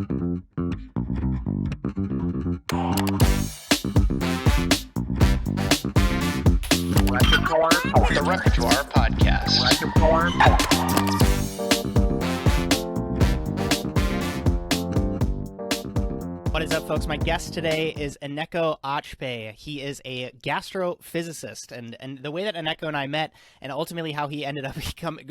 The Repertoire Podcast. What is up, folks? My guest today is Eneko Axpe. He is a gastrophysicist, and the way that Eneko and I met, and ultimately how he ended up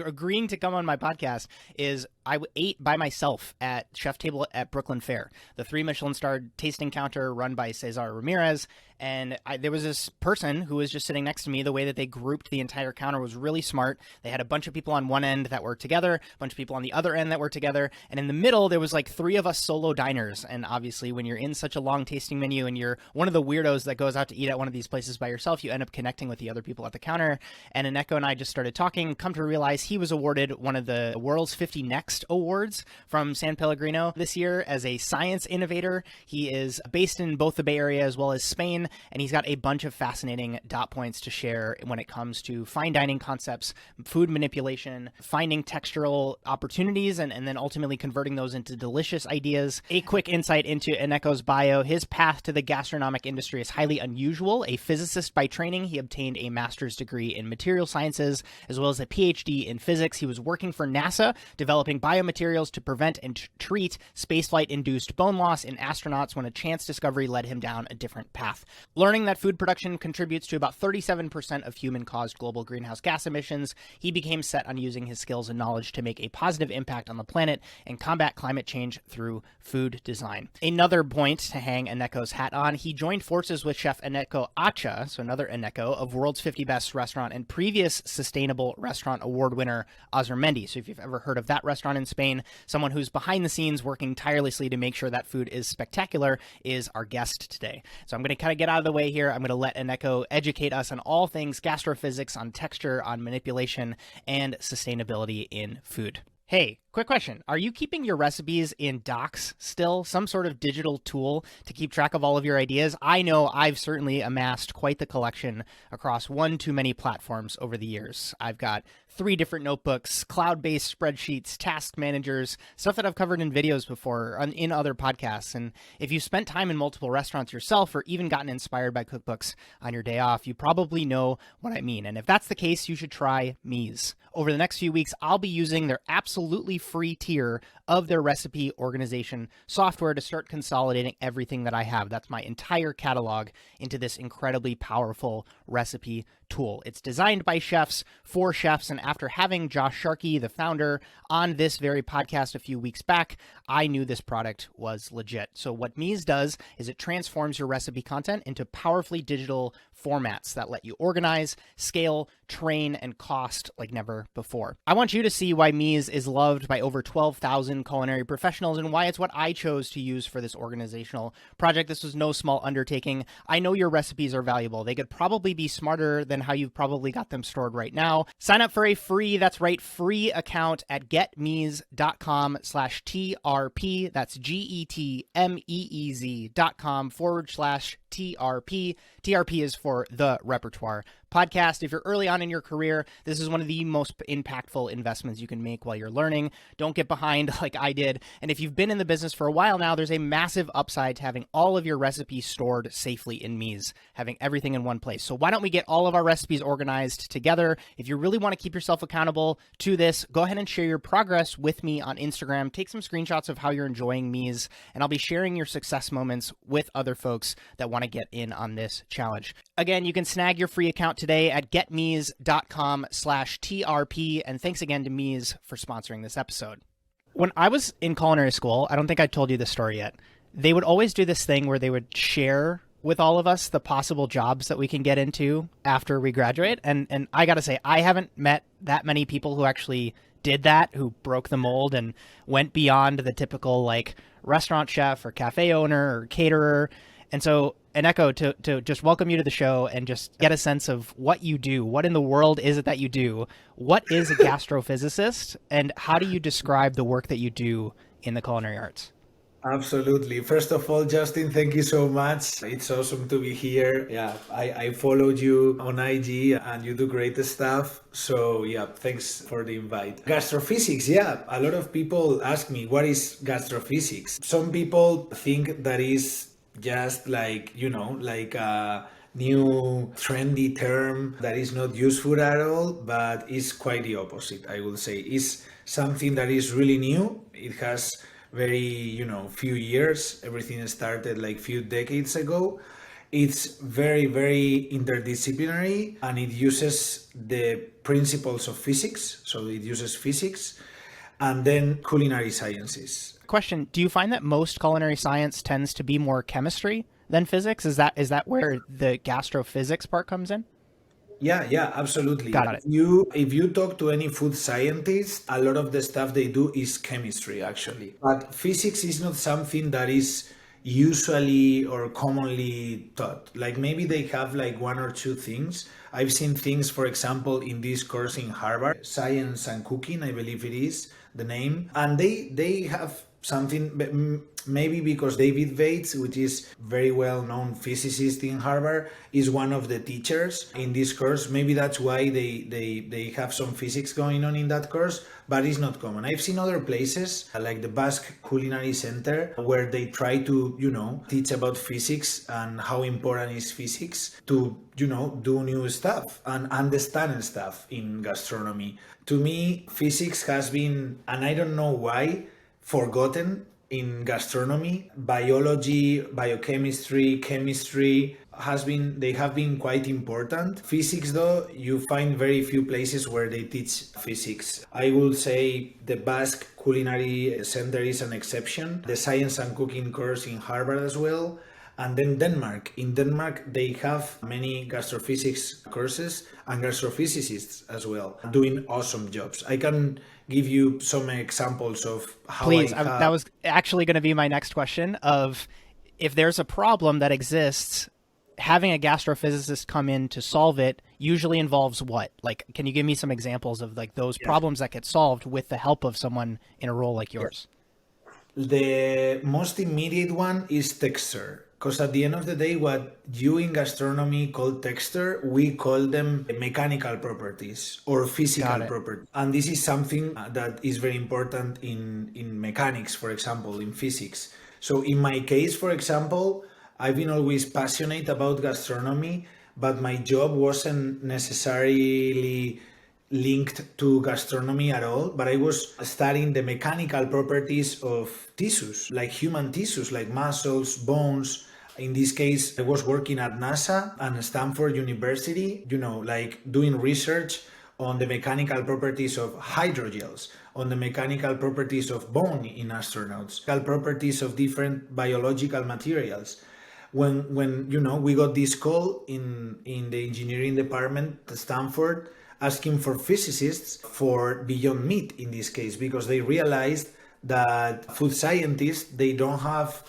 agreeing to come on my podcast, is I ate by myself at Chef Table at Brooklyn Fair, the 3 Michelin-starred tasting counter run by Cesar Ramirez. And there was this person who was just sitting next to me. The way that they grouped the entire counter was really smart. They had a bunch of people on one end that were together, a bunch of people on the other end that were together, and in the middle there was like 3 of us solo diners. And obviously when you're in such a long tasting menu and you're one of the weirdos that goes out to eat at one of these places by yourself, you end up connecting with the other people at the counter. And Eneko and I just started talking, come to realize he was awarded one of the World's 50 Next Awards from San Pellegrino this year as a science innovator. He is based in both the Bay Area as well as Spain, and he's got a bunch of fascinating dot points to share when it comes to fine dining concepts, food manipulation, finding textural opportunities, and then ultimately converting those into delicious ideas. A quick insight into Eneko's bio: his path to the gastronomic industry is highly unusual. A physicist by training, he obtained a master's degree in material sciences as well as a PhD in physics. He was working for NASA, developing biomaterials to prevent and treat spaceflight-induced bone loss in astronauts when a chance discovery led him down a different path. Learning that food production contributes to about 37% of human-caused global greenhouse gas emissions, he became set on using his skills and knowledge to make a positive impact on the planet and combat climate change through food design. Another point to hang Eneko's hat on: he joined forces with Chef Eneko Axpe, so another Eneko, of World's 50 Best Restaurant and previous Sustainable Restaurant Award winner Azurmendi. So if you've ever heard of that restaurant in Spain, someone who's behind the scenes working tirelessly to make sure that food is spectacular is our guest today. So I'm going to kind of get out of the way here. I'm going to let Eneko educate us on all things gastrophysics, on texture, on manipulation, and sustainability in food. Hey, quick question. Are you keeping your recipes in docs still? Some sort of digital tool to keep track of all of your ideas? I know I've certainly amassed quite the collection across one too many platforms over the years. I've got 3 different notebooks, cloud-based spreadsheets, task managers, stuff that I've covered in videos before in other podcasts. And if you spent time in multiple restaurants yourself or even gotten inspired by cookbooks on your day off, you probably know what I mean. And if that's the case, you should try Mise. Over the next few weeks, I'll be using their absolutely free tier of their recipe organization software to start consolidating everything that I have. That's my entire catalog into this incredibly powerful recipe tool. It's designed by chefs for chefs, and after having Josh Sharkey, the founder, on this very podcast a few weeks back, I knew this product was legit. So what Mise does is it transforms your recipe content into powerfully digital formats that let you organize, scale, train, and cost like never before. I want you to see why Mise is loved by over 12,000 culinary professionals and why it's what I chose to use for this organizational project. This was no small undertaking. I know your recipes are valuable. They could probably be smarter than how you've probably got them stored right now. Sign up for a free, that's right, free account at getmeez.com/TRP. That's getmeez.com/TRP. TRP is for the Repertoire Podcast. If you're early on in your career, this is one of the most impactful investments you can make while you're learning. Don't get behind like I did. And if you've been in the business for a while now, there's a massive upside to having all of your recipes stored safely in Mise, having everything in one place. So why don't we get all of our recipes organized together? If you really want to keep yourself accountable to this, go ahead and share your progress with me on Instagram. Take some screenshots of how you're enjoying Mise, and I'll be sharing your success moments with other folks that want to get in on this challenge. Again, you can snag your free account today at getmeez.com/TRP. And thanks again to Mise for sponsoring this episode. When I was in culinary school, I don't think I told you this story yet, they would always do this thing where they would share with all of us the possible jobs that we can get into after we graduate. And I got to say, I haven't met that many people who actually did that, who broke the mold and went beyond the typical like restaurant chef or cafe owner or caterer. And so, Eneko, to just welcome you to the show and just get a sense of what you do. What in the world is it that you do? What is a gastrophysicist? And how do you describe the work that you do in the culinary arts? Absolutely. First of all, Justin, thank you so much. It's awesome to be here. Yeah, I followed you on IG and you do great stuff. So, yeah, thanks for the invite. Gastrophysics, yeah, a lot of people ask me, what is gastrophysics? Some people think that is just like, like a new trendy term that is not useful at all, but is quite the opposite, I will say. It's something that is really new. It has very few years. Everything started like few decades ago. It's very, very interdisciplinary, and it uses the principles of physics. So it uses physics and then culinary sciences. Question: do you find that most culinary science tends to be more chemistry than physics? Is that where the gastrophysics part comes in? Yeah, absolutely. Got it. If you talk to any food scientist, a lot of the stuff they do is chemistry actually. But physics is not something that is usually or commonly taught. Like maybe they have like one or two things. I've seen things, for example, in this course in Harvard, Science and Cooking, I believe it is the name, and they have something, maybe because David Bates, which is very well known physicist in Harvard, is one of the teachers in this course. Maybe that's why they have some physics going on in that course, but it's not common. I've seen other places like the Basque Culinary Center where they try to teach about physics and how important is physics to do new stuff and understand stuff in gastronomy. To me, physics has been, and I don't know why, forgotten in gastronomy. Biology, biochemistry, chemistry they have been quite important. Physics though, you find very few places where they teach physics. I will say the Basque Culinary Center is an exception. The Science and Cooking course in Harvard as well. And then Denmark. In Denmark, they have many gastrophysics courses and gastrophysicists as well, doing awesome jobs. I can give you some examples of how Please, that was actually going to be my next question of if there's a problem that exists, having a gastrophysicist come in to solve it usually involves what? Like, can you give me some examples of like those problems that get solved with the help of someone in a role like yours? The most immediate one is texture. Because at the end of the day, what you in gastronomy call texture, we call them mechanical properties or physical properties. And this is something that is very important in mechanics, for example, in physics. So in my case, for example, I've been always passionate about gastronomy, but my job wasn't necessarily linked to gastronomy at all, but I was studying the mechanical properties of tissues, like human tissues, like muscles, bones. In this case, I was working at NASA and Stanford University, like doing research on the mechanical properties of hydrogels, on the mechanical properties of bone in astronauts, mechanical properties of different biological materials. When we got this call in the engineering department at Stanford, asking for physicists for Beyond Meat in this case, because they realized that food scientists, they don't have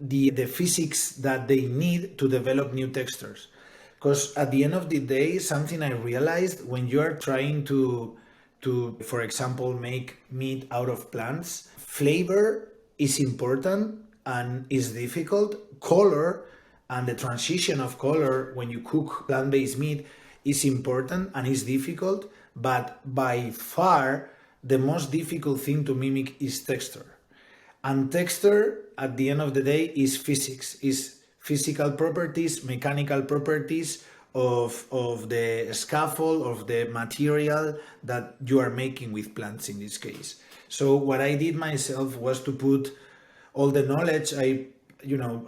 the physics that they need to develop new textures. Because at the end of the day, something I realized, when you are trying to for example, make meat out of plants, flavor is important and is difficult. Color and the transition of color when you cook plant-based meat is important and is difficult, but by far the most difficult thing to mimic is texture. And texture, at the end of the day, is physics, is physical properties, mechanical properties of the scaffold, of the material that you are making with plants in this case. So what I did myself was to put all the knowledge I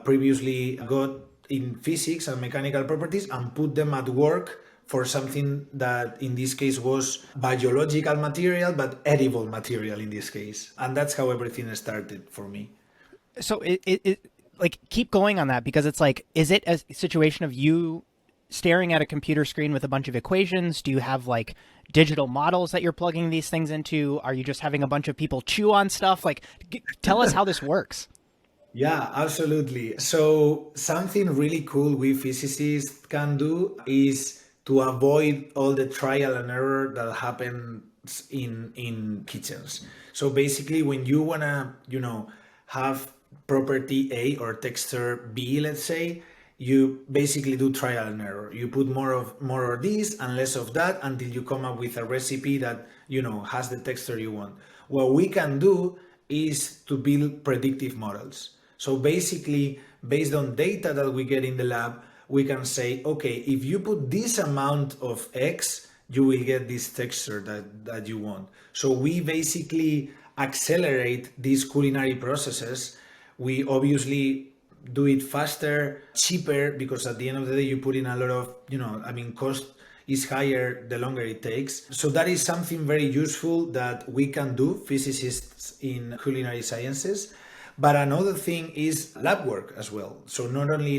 previously got in physics and mechanical properties and put them at work for something that in this case was biological material, but edible material in this case. And that's how everything started for me. So it like keep going on that, because it's like, is it a situation of you staring at a computer screen with a bunch of equations? Do you have like digital models that you're plugging these things into? Are you just having a bunch of people chew on stuff? Like, tell us how this works. Yeah, absolutely. So something really cool we physicists can do is to avoid all the trial and error that happens in kitchens. So basically, when you wanna, have property A or texture B, let's say, you basically do trial and error. You put more of this and less of that until you come up with a recipe that, has the texture you want. What we can do is to build predictive models. So basically, based on data that we get in the lab, we can say, okay, if you put this amount of X, you will get this texture that you want. So we basically accelerate these culinary processes. We obviously do it faster, cheaper, because at the end of the day, you put in a lot of, cost is higher the longer it takes. So that is something very useful that we can do, physicists in culinary sciences. But another thing is lab work as well. So not only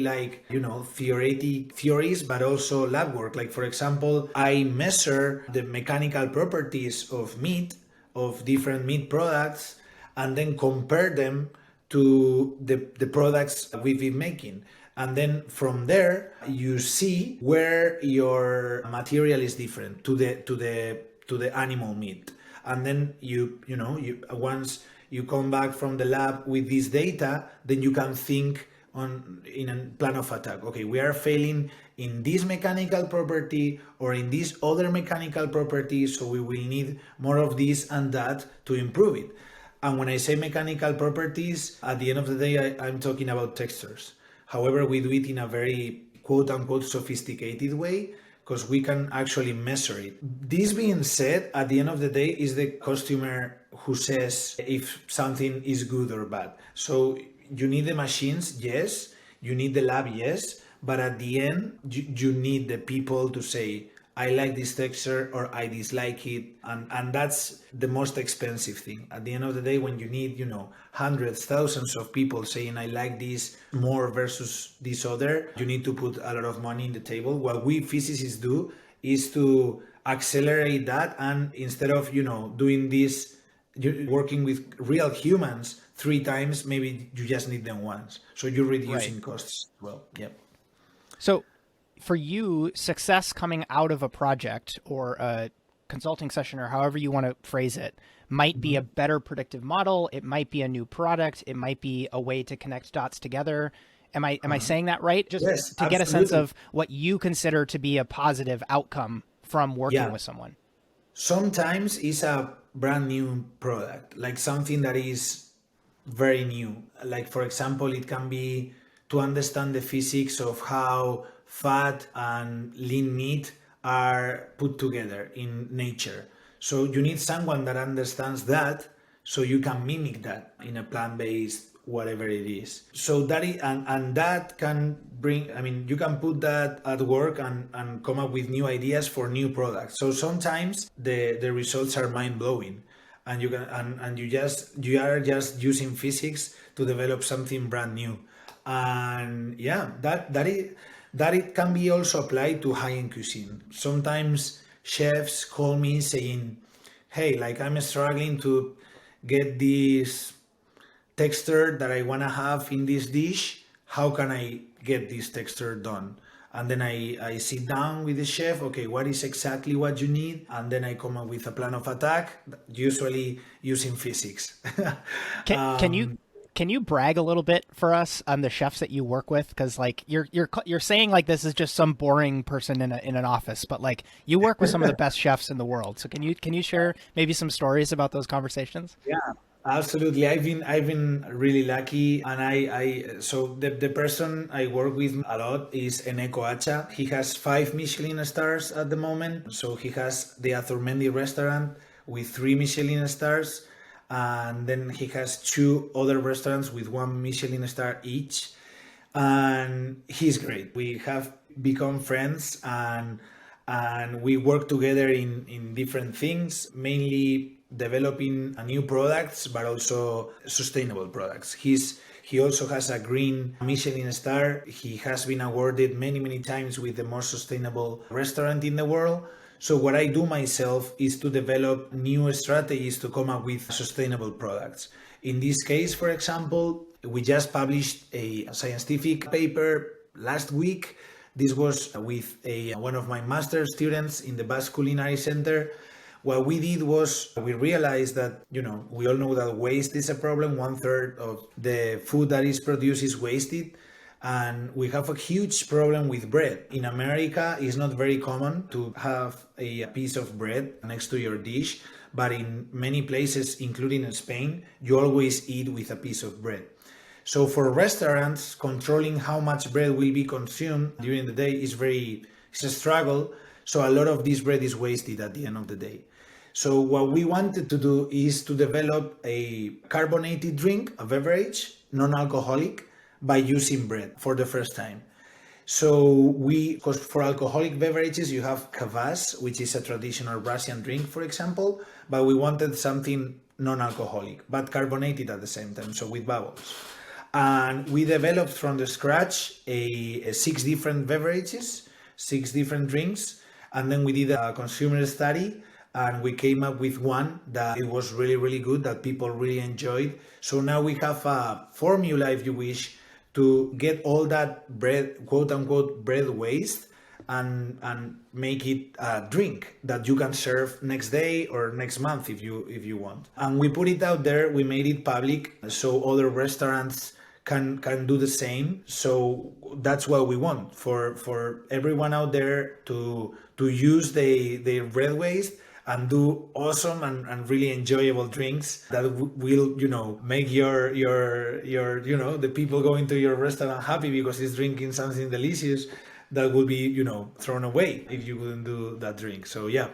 theories, but also lab work. Like, for example, I measure the mechanical properties of meat, of different meat products, and then compare them to the products we've been making. And then from there, you see where your material is different to the animal meat. And then you once you come back from the lab with this data, then you can think in a plan of attack. Okay, we are failing in this mechanical property or in this other mechanical property, so we will need more of this and that to improve it. And when I say mechanical properties, at the end of the day, I'm talking about textures. However, we do it in a very quote unquote sophisticated way, because we can actually measure it. This being said, at the end of the day, is the customer who says if something is good or bad. So you need the machines, yes. You need the lab, yes. But at the end, you need the people to say, I like this texture or I dislike it. And that's the most expensive thing. At the end of the day, when you need, hundreds, thousands of people saying, I like this more versus this other, you need to put a lot of money in the table. What we physicists do is to accelerate that. And instead of, doing this, you're working with real humans 3 times, maybe you just need them once. So you're reducing costs as well. Yep. So for you, success coming out of a project or a consulting session or however you want to phrase it might be a better predictive model. It might be a new product. It might be a way to connect dots together. Am I saying that right? Just yes, to get a sense of what you consider to be a positive outcome from working with someone. Sometimes it's a brand new product, like something that is very new. Like, for example, it can be to understand the physics of how fat and lean meat are put together in nature. So you need someone that understands that, so you can mimic that in a plant-based whatever it is. So that is, and that can bring, you can put that at work and come up with new ideas for new products. So sometimes the results are mind-blowing, and you can and you are just using physics to develop something brand new. And that it can be also applied to high-end cuisine. Sometimes chefs call me saying, hey, like, I'm struggling to get this texture that I want to have in this dish. How can I get this texture done? And then I sit down with the chef. Okay, what is exactly what you need? And then I come up with a plan of attack, usually using physics. Can you brag a little bit for us on the chefs that you work with? Because like you're saying like this is just some boring person in an office, but like you work with some of the best chefs in the world. So can you share maybe some stories about those conversations? Yeah, absolutely. I've been really lucky, and so the person I work with a lot is Eneko Axpe. He has 5 Michelin stars at the moment. So he has the Azurmendi restaurant with 3 Michelin stars. And then he has 2 other restaurants with 1 Michelin star each, and he's great. We have become friends, and we work together in different things, mainly developing new products, but also sustainable products. He also has a green Michelin star. He has been awarded many times with the most sustainable restaurant in the world. So what I do myself is to develop new strategies to come up with sustainable products. In this case, for example, we just published a scientific paper last week. This was with one of my master's students in the Basque Culinary Center. What we did was we realized that, we all know that waste is a problem. 1/3 of the food that is produced is wasted. And we have a huge problem with bread. In America, it's not very common to have a piece of bread next to your dish, but in many places, including in Spain, you always eat with a piece of bread. So for restaurants, controlling how much bread will be consumed during the day it's a struggle. So a lot of this bread is wasted at the end of the day. So what we wanted to do is to develop a carbonated drink, a beverage, non-alcoholic, by using bread for the first time. So because for alcoholic beverages, you have kvass, which is a traditional Russian drink, for example, but we wanted something non-alcoholic, but carbonated at the same time, so with bubbles. And we developed from the scratch a 6 different beverages, 6 different drinks, and then we did a consumer study, and we came up with one that it was really, really good, that people really enjoyed. So now we have a formula, if you wish, to get all that bread, quote unquote, bread waste and make it a drink that you can serve next day or next month if you want. And we put it out there, we made it public so other restaurants can do the same. So that's what we want for everyone out there to use the bread waste and do awesome and really enjoyable drinks that will, make your the people going to your restaurant happy because it's drinking something delicious that will be, thrown away if you wouldn't do that drink. So yeah,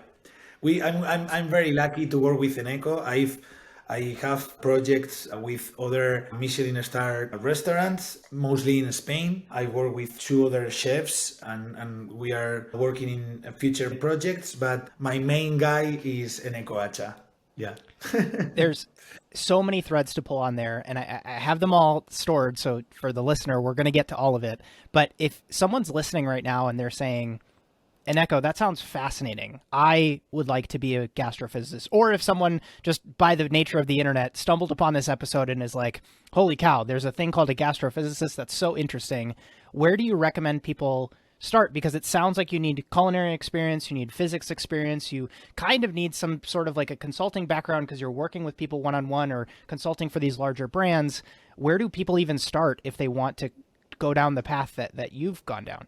I'm very lucky to work with Eneko. I have projects with other Michelin star restaurants, mostly in Spain. I work with 2 other chefs and we are working in future projects, but my main guy is Eneko Axpe. Yeah. There's so many threads to pull on there, and I have them all stored. So for the listener, we're going to get to all of it. But if someone's listening right now and they're saying, Eneko, that sounds fascinating. I would like to be a gastrophysicist. Or if someone just by the nature of the internet stumbled upon this episode and is like, holy cow, there's a thing called a gastrophysicist that's so interesting. Where do you recommend people start? Because it sounds like you need culinary experience, you need physics experience, you kind of need some sort of like a consulting background because you're working with people one-on-one or consulting for these larger brands. Where do people even start if they want to go down the path that you've gone down?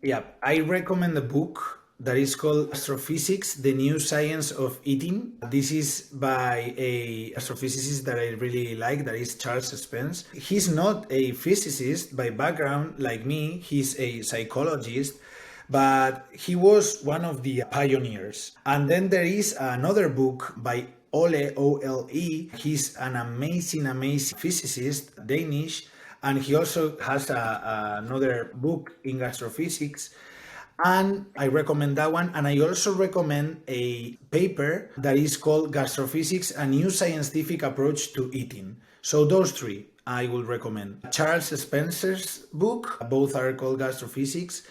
Yeah, I recommend a book that is called Gastrophysics, The New Science of Eating. This is by a astrophysicist that I really like, that is Charles Spence. He's not a physicist by background like me, he's a psychologist, but he was one of the pioneers. And then there is another book by Ole, O-L-E. He's an amazing physicist, Danish, and he also has another book in gastrophysics. And I recommend that one. And I also recommend a paper that is called Gastrophysics, a New Scientific Approach to Eating. So those 3 I will recommend. Charles Spencer's book, both are called Gastrophysics,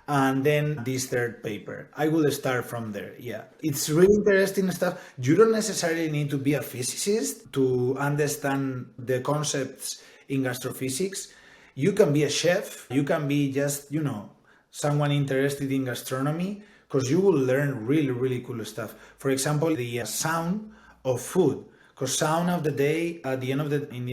and then this 3rd paper. I will start from there. Yeah, it's really interesting stuff. You don't necessarily need to be a physicist to understand the concepts in gastrophysics. You can be a chef, you can be just, someone interested in gastronomy, because you will learn really, really cool stuff. For example, the sound of food, because sound of the day, in the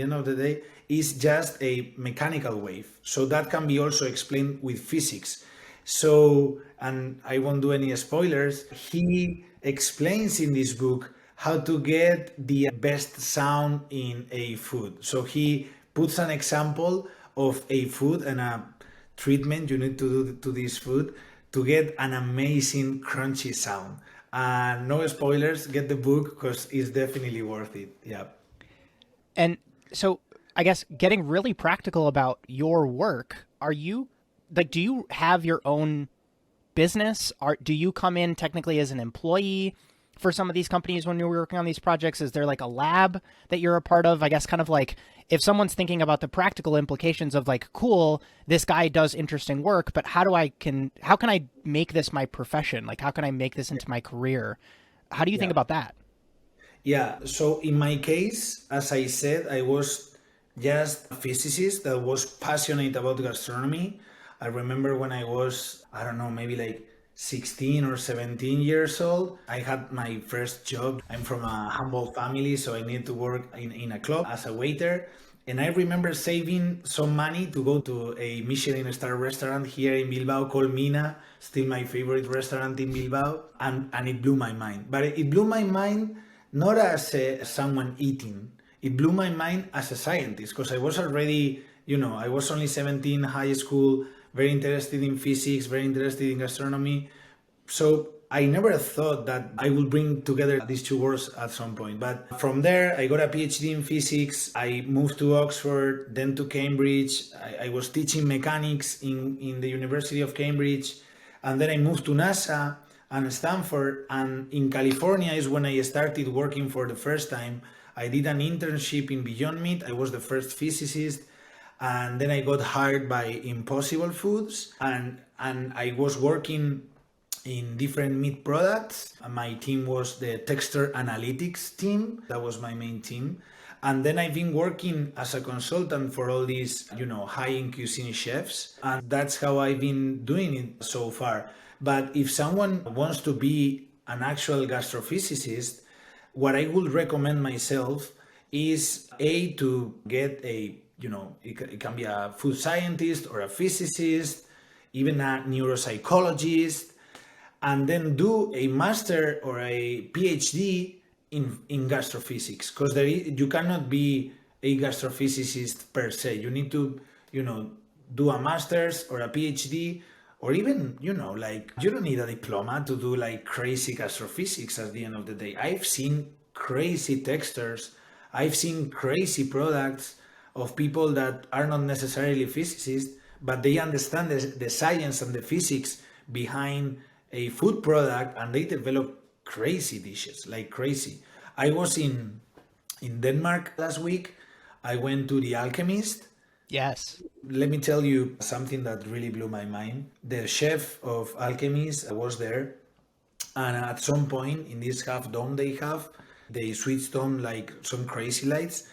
end of the day, is just a mechanical wave. So that can be also explained with physics. So, and I won't do any spoilers, he explains in this book how to get the best sound in a food. So he puts an example of a food and a treatment you need to do to this food to get an amazing crunchy sound. No spoilers, get the book because it's definitely worth it. Yeah. And so I guess getting really practical about your work, do you have your own business? Do you come in technically as an employee for some of these companies when you're working on these projects? Is there like a lab that you're a part of? I guess kind of like if someone's thinking about the practical implications of like, cool, this guy does interesting work, but how can I make this my profession? Like, how can I make this into my career? How do you think about that? Yeah. So in my case, as I said, I was just a physicist that was passionate about gastronomy. I remember when I was, I don't know, maybe like 16 or 17 years old. I had my first job. I'm from a humble family, so I need to work in a club as a waiter. And I remember saving some money to go to a Michelin star restaurant here in Bilbao called Mina, still my favorite restaurant in Bilbao. And it blew my mind. But it blew my mind not as someone eating. It blew my mind as a scientist, because I was already, I was only 17, high school, very interested in physics, very interested in gastronomy. So I never thought that I would bring together these two worlds at some point. But from there, I got a PhD in physics. I moved to Oxford, then to Cambridge. I was teaching mechanics in the University of Cambridge. And then I moved to NASA and Stanford. And in California is when I started working for the first time. I did an internship in Beyond Meat. I was the first physicist. And then I got hired by Impossible Foods. And I was working in different meat products. My team was the texture analytics team. That was my main team. And then I've been working as a consultant for all these, high-end cuisine chefs. And that's how I've been doing it so far. But if someone wants to be an actual gastrophysicist, what I would recommend myself is to get it can be a food scientist or a physicist, even a neuropsychologist, and then do a master or a PhD in gastrophysics, because you cannot be a gastrophysicist per se. You need to, do a master's or a PhD, or even, you don't need a diploma to do like crazy gastrophysics at the end of the day. I've seen crazy textures. I've seen crazy products of people that are not necessarily physicists, but they understand the science and the physics behind a food product, and they develop crazy dishes, like crazy. I was in Denmark last week. I went to The Alchemist. Yes. Let me tell you something that really blew my mind. The chef of Alchemist was there, and at some point in this half dome they switched on like some crazy lights,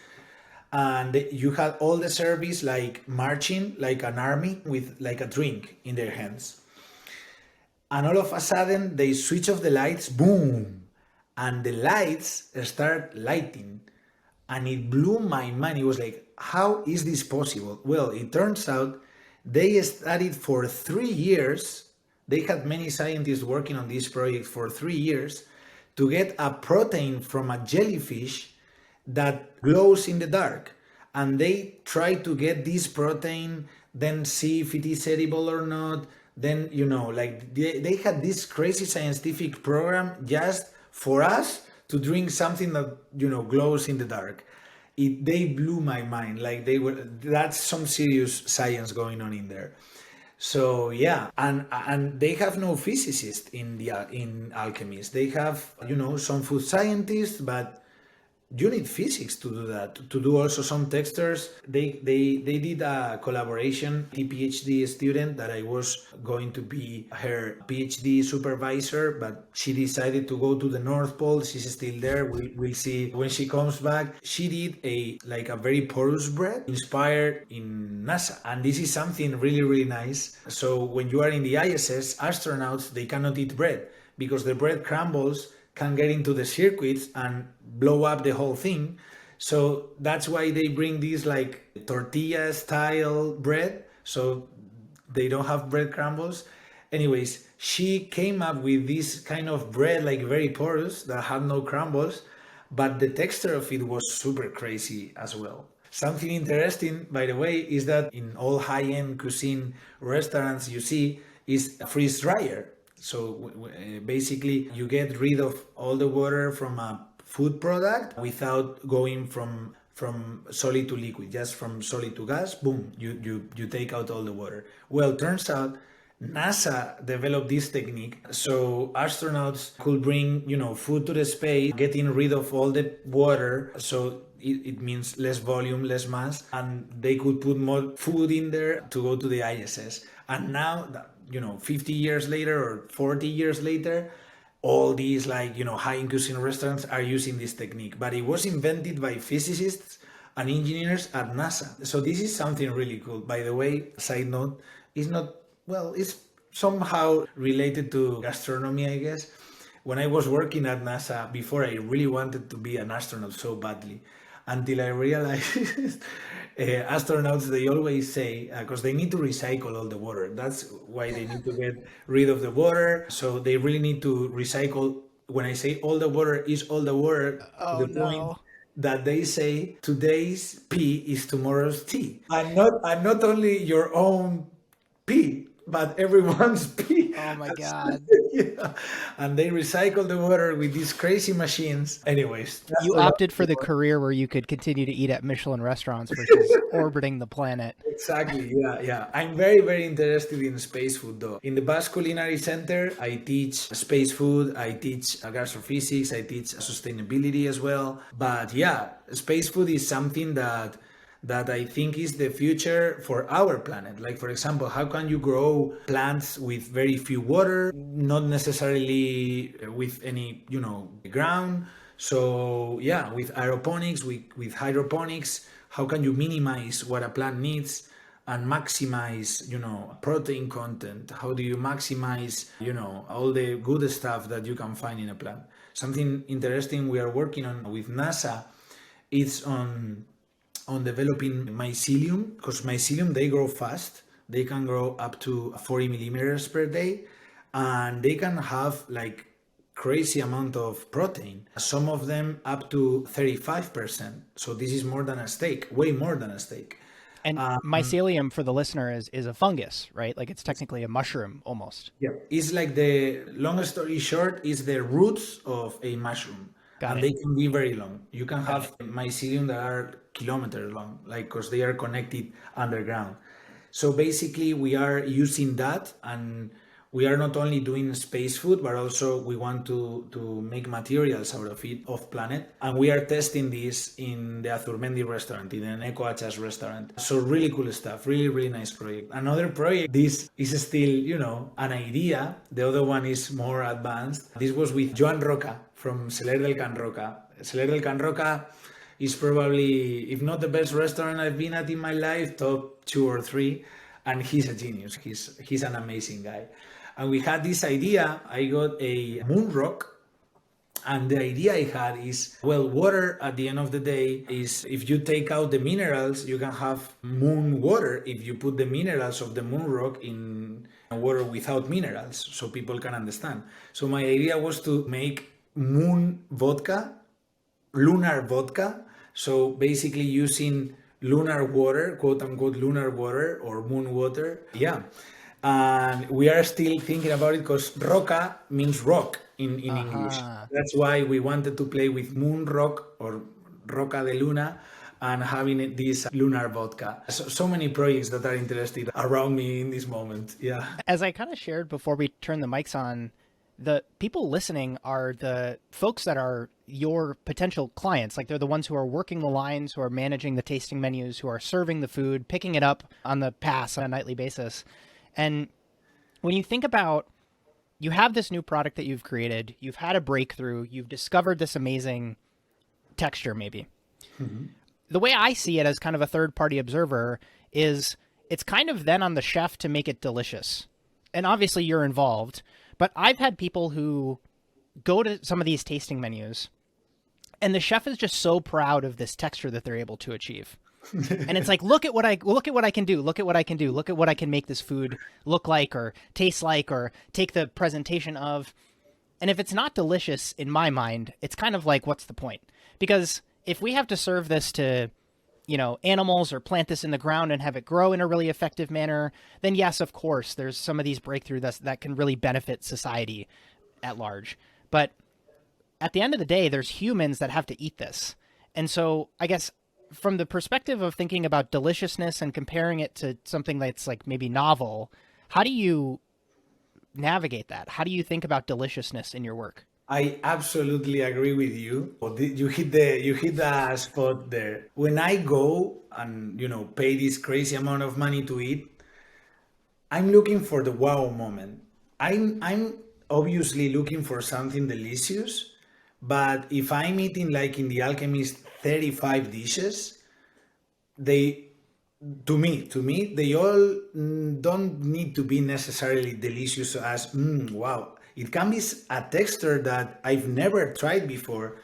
and you had all the service like marching like an army with like a drink in their hands. And all of a sudden they switch off the lights, boom, and the lights start lighting, and it blew my mind. It was like, how is this possible? Well, it turns out they studied for 3 years. They had many scientists working on this project for 3 years to get a protein from a jellyfish that glows in the dark. And they try to get this protein, then see if it is edible or not. Then, they had this crazy scientific program just for us to drink something that, glows in the dark. They blew my mind. That's some serious science going on in there. So yeah, and they have no physicists in Alchemist. They have, some food scientists, but you need physics to do that, to do also some textures. They did a collaboration, a PhD student that I was going to be her PhD supervisor, but she decided to go to the North Pole. She's still there. We'll see when she comes back. She did a very porous bread inspired in NASA. And this is something really, really nice. So when you are in the ISS, astronauts, they cannot eat bread because the bread crumbles, can get into the circuits and blow up the whole thing. So that's why they bring these like tortilla style bread, so they don't have bread crumbles. Anyways, she came up with this kind of bread, like very porous, that had no crumbles, but the texture of it was super crazy as well. Something interesting, by the way, is that in all high-end cuisine restaurants you see is a freeze dryer. So basically you get rid of all the water from a food product without going from solid to liquid, just from solid to gas, boom, you take out all the water. Well, turns out NASA developed this technique so astronauts could bring, food to the space, getting rid of all the water, so it means less volume, less mass, and they could put more food in there to go to the ISS. And now, 50 years later or 40 years later, all these high-end cuisine restaurants are using this technique. But it was invented by physicists and engineers at NASA. So this is something really cool. By the way, side note, it's somehow related to gastronomy, I guess. When I was working at NASA before, I really wanted to be an astronaut so badly, until I realized astronauts, they always say, because they need to recycle all the water. That's why they need to get rid of the water. So they really need to recycle. When I say all the water is all the water, to Oh the point no. that they say today's pee is tomorrow's tea, and not only your own pee, but everyone's pee. Oh my God. Yeah. And they recycle the water with these crazy machines. Anyways, that's You a lot opted for the career where you could continue to eat at Michelin restaurants versus orbiting the planet. Exactly. Yeah, yeah. I'm very, very interested in space food, though. In the Basque Culinary Center, I teach space food, I teach gastrophysics, I teach sustainability as well. But yeah, space food is something that I think is the future for our planet. Like, for example, how can you grow plants with very few water, not necessarily with any, ground? So yeah, with aeroponics, with hydroponics, how can you minimize what a plant needs and maximize, protein content? How do you maximize, all the good stuff that you can find in a plant? Something interesting we are working on with NASA is on developing mycelium, because mycelium, they grow fast. They can grow up to 40 millimeters per day, and they can have like crazy amount of protein, some of them up to 35%. So this is more than a steak, way more than a steak. And mycelium, for the listener, is a fungus, right? Like it's technically a mushroom almost. Yeah, it's like, the long story short, is the roots of a mushroom. Got And it. they can be very long. You can have mycelium that are kilometers long, like, because they are connected underground. So basically, we are using that, and we are not only doing space food, but also we want to make materials out of it, off planet. And we are testing this in the Azurmendi restaurant, in the Eneko Axpe restaurant. So really cool stuff, really, really nice project. Another project, this is still, an idea. The other one is more advanced. This was with Joan Roca from Celler del Can Roca. Celler del Can Roca is probably, if not the best restaurant I've been at in my life, top 2 or 3. And he's a genius. He's an amazing guy. And we had this idea. I got a moon rock, and the idea I had is, well, water at the end of the day is, if you take out the minerals, you can have moon water if you put the minerals of the moon rock in water without minerals, so people can understand. So my idea was to make moon vodka, lunar vodka. So basically using lunar water, quote unquote lunar water or moon water. Yeah. And we are still thinking about it, because roca means rock in English. That's why we wanted to play with moon rock or roca de luna and having this lunar vodka. So many projects that are interested around me in this moment. Yeah. As I kind of shared before we turn the mics on, the people listening are the folks that are your potential clients. Like they're the ones who are working the lines, who are managing the tasting menus, who are serving the food, picking it up on the pass on a nightly basis. And when you think about, you have this new product that you've created, you've had a breakthrough, you've discovered this amazing texture maybe. Mm-hmm. The way I see it as kind of a third-party observer is it's kind of then on the chef to make it delicious. And obviously you're involved, but I've had people who go to some of these tasting menus and the chef is just so proud of this texture that they're able to achieve. And it's like, look at what I can do. Look at what I can do. Look at what I can make this food look like or taste like or take the presentation of. And if it's not delicious in my mind, it's kind of like, what's the point? Because if we have to serve this to, animals or plant this in the ground and have it grow in a really effective manner, then yes, of course, there's some of these breakthroughs that can really benefit society at large. But at the end of the day, there's humans that have to eat this. And so I guess from the perspective of thinking about deliciousness and comparing it to something that's like maybe novel, how do you navigate that? How do you think about deliciousness in your work? I absolutely agree with you. You hit the spot there. When I go and pay this crazy amount of money to eat, I'm looking for the wow moment. I'm obviously looking for something delicious, but if I'm eating like in The Alchemist 35 dishes, they To me, they all don't need to be necessarily delicious as wow. It can be a texture that I've never tried before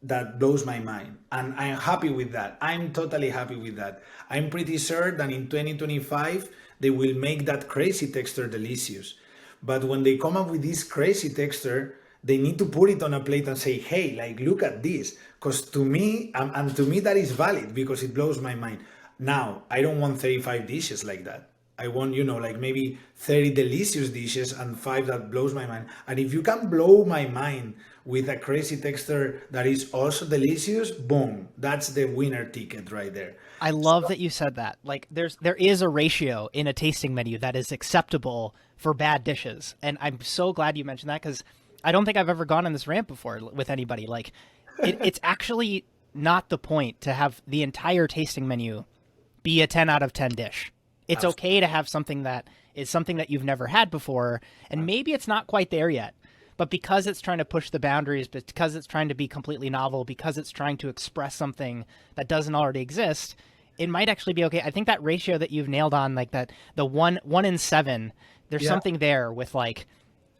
that blows my mind, and I'm happy with that. I'm totally happy with that. I'm pretty sure that in 2025 they will make that crazy texture delicious. But when they come up with this crazy texture, they need to put it on a plate and say, "Hey, like look at this," because to me, and to me that is valid because it blows my mind. Now, I don't want 35 dishes like that. I want, like maybe 30 delicious dishes and five that blows my mind. And if you can blow my mind with a crazy texture that is also delicious, boom, that's the winner ticket right there. I love that you said that. Like there is a ratio in a tasting menu that is acceptable for bad dishes. And I'm so glad you mentioned that because I don't think I've ever gone on this rant before with anybody. Like it's actually not the point to have the entire tasting menu be a 10 out of 10 dish. It's okay to have something that is something that you've never had before, and maybe it's not quite there yet. But because it's trying to push the boundaries, because it's trying to be completely novel, because it's trying to express something that doesn't already exist, it might actually be okay. I think that ratio that you've nailed on, like that, the one in seven, there's something there with like,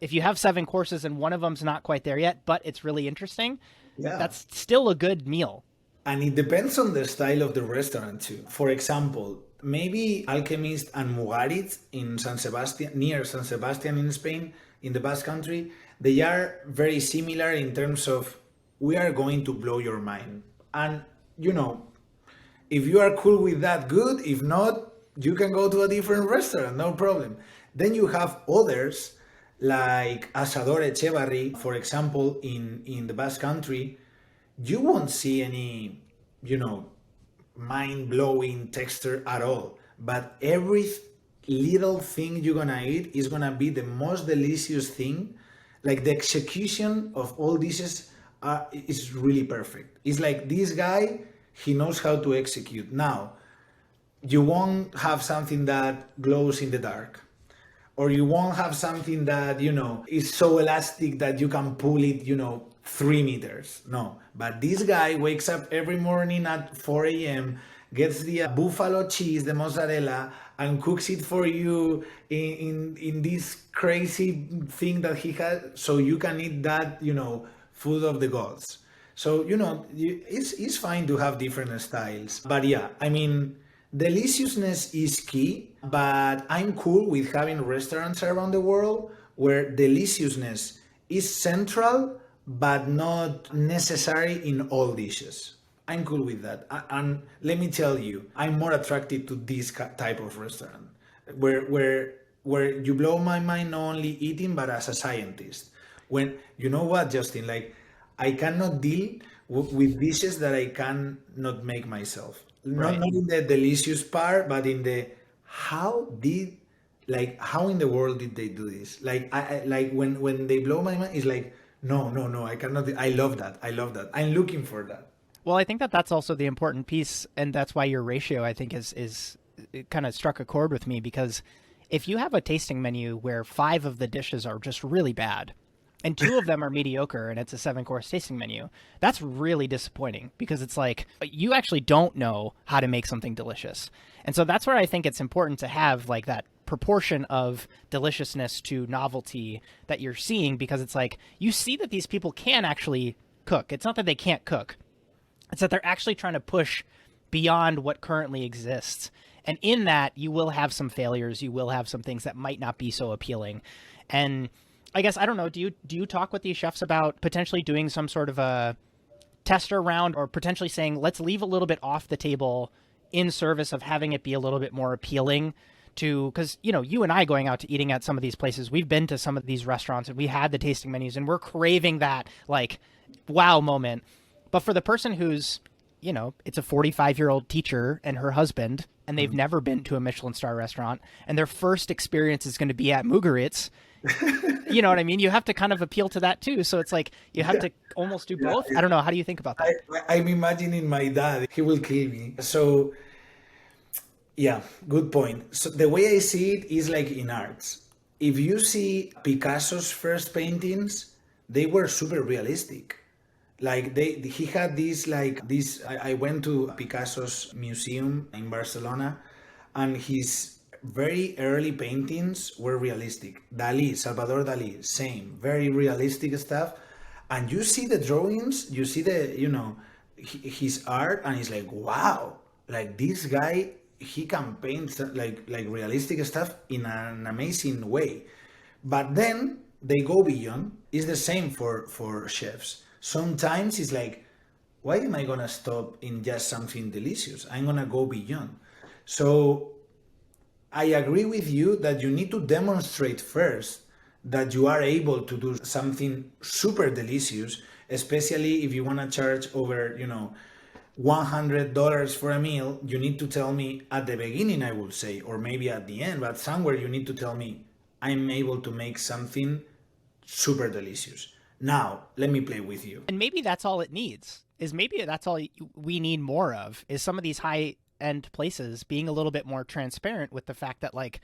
if you have 7 courses and one of them's not quite there yet, but it's really interesting, that's still a good meal. And it depends on the style of the restaurant too. For example, maybe Alchemist and Mugarit in San Sebastian, near San Sebastian in Spain, in the Basque Country, they are very similar in terms of we are going to blow your mind. And if you are cool with that, good. If not, you can go to a different restaurant, no problem. Then you have others like Asador Echevarri, for example, in the Basque Country. You won't see any, mind-blowing texture at all. But every little thing you're gonna eat is gonna be the most delicious thing. Like the execution of all dishes is really perfect. It's like this guy, he knows how to execute. Now, you won't have something that glows in the dark. Or you won't have something that, is so elastic that you can pull it, 3 meters. No, but this guy wakes up every morning at 4 a.m., gets the buffalo cheese, the mozzarella, and cooks it for you in this crazy thing that he has, so you can eat that, food of the gods. So, it's fine to have different styles. But yeah, I mean, deliciousness is key, but I'm cool with having restaurants around the world where deliciousness is central, but not necessary in all dishes. I'm cool with that. And let me tell you, I'm more attracted to this type of restaurant where you blow my mind not only eating, but as a scientist. When, you know what, Justin, like I cannot deal with dishes that I cannot make myself. Right. Not in the delicious part, but in the how in the world did they do this? Like I like when they blow my mind, it's like no, I cannot. I love that. I'm looking for that. Well, I think that that's also the important piece, and that's why your ratio, I think, is it kind of struck a chord with me, because if you have a tasting menu where 5 of the dishes are just really bad and 2 of them are mediocre and it's a 7-course tasting menu, that's really disappointing, because it's like you actually don't know how to make something delicious. And so that's where I think it's important to have like that proportion of deliciousness to novelty that you're seeing, because it's like you see that these people can actually cook. It's not that they can't cook. It's that they're actually trying to push beyond what currently exists. And in that, you will have some failures. You will have some things that might not be so appealing. And I guess, I don't know, do you talk with these chefs about potentially doing some sort of a tester round, or potentially saying, let's leave a little bit off the table in service of having it be a little bit more appealing to, because, you and I going out to eating at some of these places, we've been to some of these restaurants and we had the tasting menus and we're craving that like wow moment. But for the person who's, it's a 45-year-old teacher and her husband, and they've never been to a Michelin star restaurant, and their first experience is going to be at Mugarit's, you know what I mean? You have to kind of appeal to that too. So it's like you have to almost do both. I don't know. How do you think about that? I'm imagining my dad. He will kill me. So, yeah, good point. So the way I see it is like in arts. If you see Picasso's first paintings, they were super realistic. Like he had this I went to Picasso's museum in Barcelona, and his very early paintings were realistic. Dali, Salvador Dali, same, very realistic stuff. And you see the drawings, you see the, his art, and it's like, wow, like this guy, he can paint like realistic stuff in an amazing way. But then they go beyond. It's the same for chefs. Sometimes it's like, why am I gonna stop in just something delicious? I'm gonna go beyond. So I agree with you that you need to demonstrate first that you are able to do something super delicious, especially if you want to charge over, $100 for a meal. You need to tell me at the beginning, I would say, or maybe at the end, but somewhere you need to tell me I'm able to make something super delicious. Now, let me play with you. And maybe that's all it needs. Maybe that's all we need more of, is some of these high end places being a little bit more transparent with the fact that, like,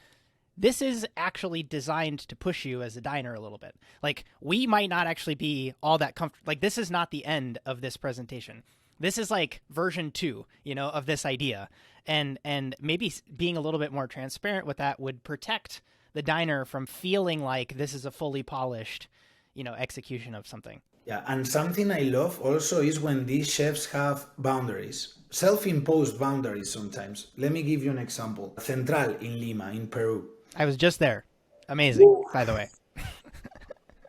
this is actually designed to push you as a diner a little bit. Like, we might not actually be all that comfortable. Like, this is not the end of this presentation. This is like version 2, of this idea. And maybe being a little bit more transparent with that would protect the diner from feeling like this is a fully polished, execution of something. Yeah, and something I love also is when these chefs have boundaries, self-imposed boundaries sometimes. Let me give you an example. Central in Lima, in Peru. I was just there. Amazing, by the way.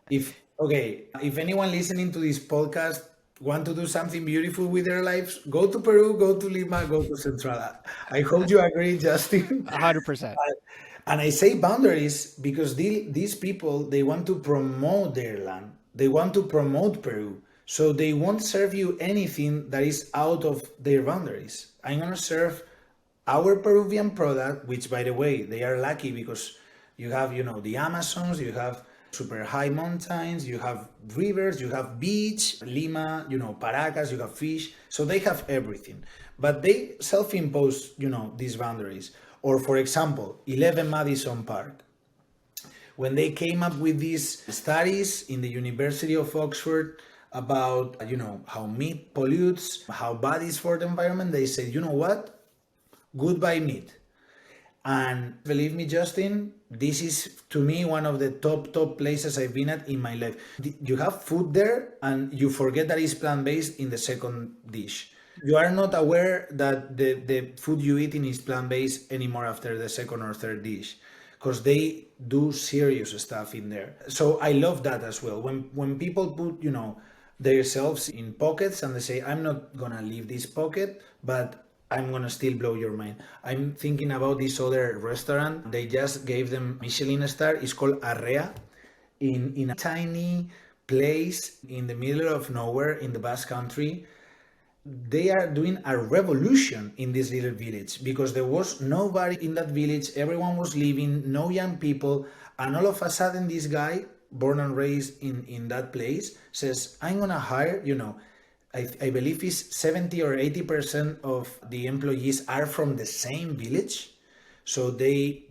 If anyone listening to this podcast want to do something beautiful with their lives, go to Peru, go to Lima, go to Central. I hope you agree, Justin. 100%. And I say boundaries because these people, they want to promote their land. They want to promote Peru. So they won't serve you anything that is out of their boundaries. I'm going to serve our Peruvian product, which, by the way, they are lucky because you have, the Amazons, you have super high mountains, you have rivers, you have beach, Lima, Paracas, you have fish. So they have everything. But they self-impose, these boundaries. Or, for example, 11 Madison Park. When they came up with these studies in the University of Oxford about, how meat pollutes, how bad is for the environment, they said, you know what? Goodbye meat. And believe me, Justin, this is, to me, one of the top places I've been at in my life. You have food there and you forget that it's plant-based in the second dish. You are not aware that the food you eat is plant-based anymore after the second or third dish, because they do serious stuff in there. So I love that as well. When people put, themselves in pockets and they say, I'm not gonna leave this pocket, but I'm gonna still blow your mind. I'm thinking about this other restaurant. They just gave them Michelin star. It's called Arrea, in a tiny place in the middle of nowhere in the Basque Country. They are doing a revolution in this little village because there was nobody in that village. Everyone was leaving, no young people. And all of a sudden, this guy, born and raised in that place, says, I'm going to hire, I believe it's 70 or 80% of the employees are from the same village. So they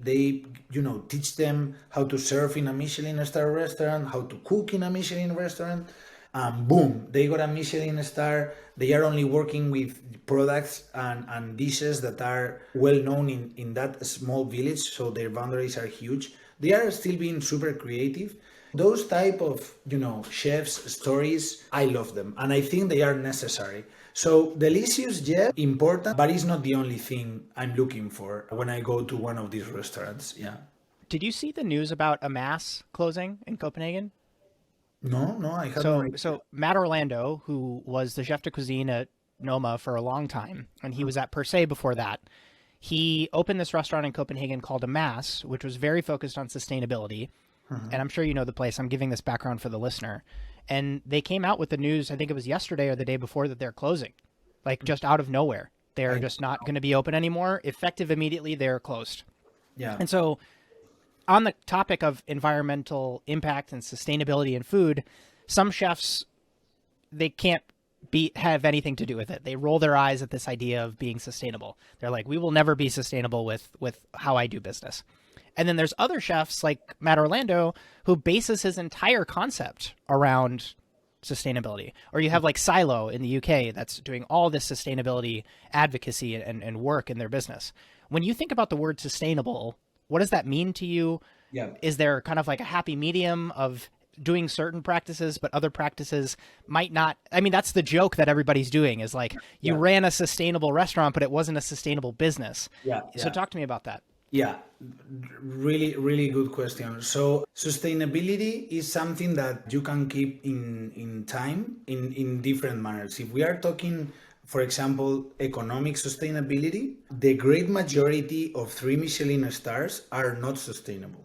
teach them how to serve in a Michelin star restaurant, how to cook in a Michelin restaurant. And boom, they got a Michelin star. They are only working with products and dishes that are well known in that small village, so their boundaries are huge. They are still being super creative. Those type of, chefs' stories, I love them, and I think they are necessary. So delicious, yeah, important, but it's not the only thing I'm looking for when I go to one of these restaurants. Yeah. Did you see the news about a mass closing in Copenhagen? No, I haven't. So Matt Orlando, who was the chef de cuisine at Noma for a long time, and he was at Per Se before that, he opened this restaurant in Copenhagen called A Mass, which was very focused on sustainability. And I'm sure you know the place. I'm giving this background for the listener. And they came out with the news, I think it was yesterday or the day before, that they're closing, like just out of nowhere. They're just not going to be open anymore. Effective immediately, they're closed. Yeah. And so on the topic of environmental impact and sustainability in food, some chefs, they can't have anything to do with it. They roll their eyes at this idea of being sustainable. They're like, we will never be sustainable with how I do business. And then there's other chefs like Matt Orlando who bases his entire concept around sustainability. Or you have like Silo in the UK that's doing all this sustainability advocacy and work in their business. When you think about the word sustainable, what does that mean to you? Yeah. Is there kind of like a happy medium of doing certain practices, but other practices might not? I mean, that's the joke that everybody's doing is like, you Yeah. ran a sustainable restaurant, but it wasn't a sustainable business. Yeah. So talk to me about that. Yeah, really, really good question. So sustainability is something that you can keep in time in different manners. If we are talking, for example, economic sustainability, the great majority of 3 Michelin stars are not sustainable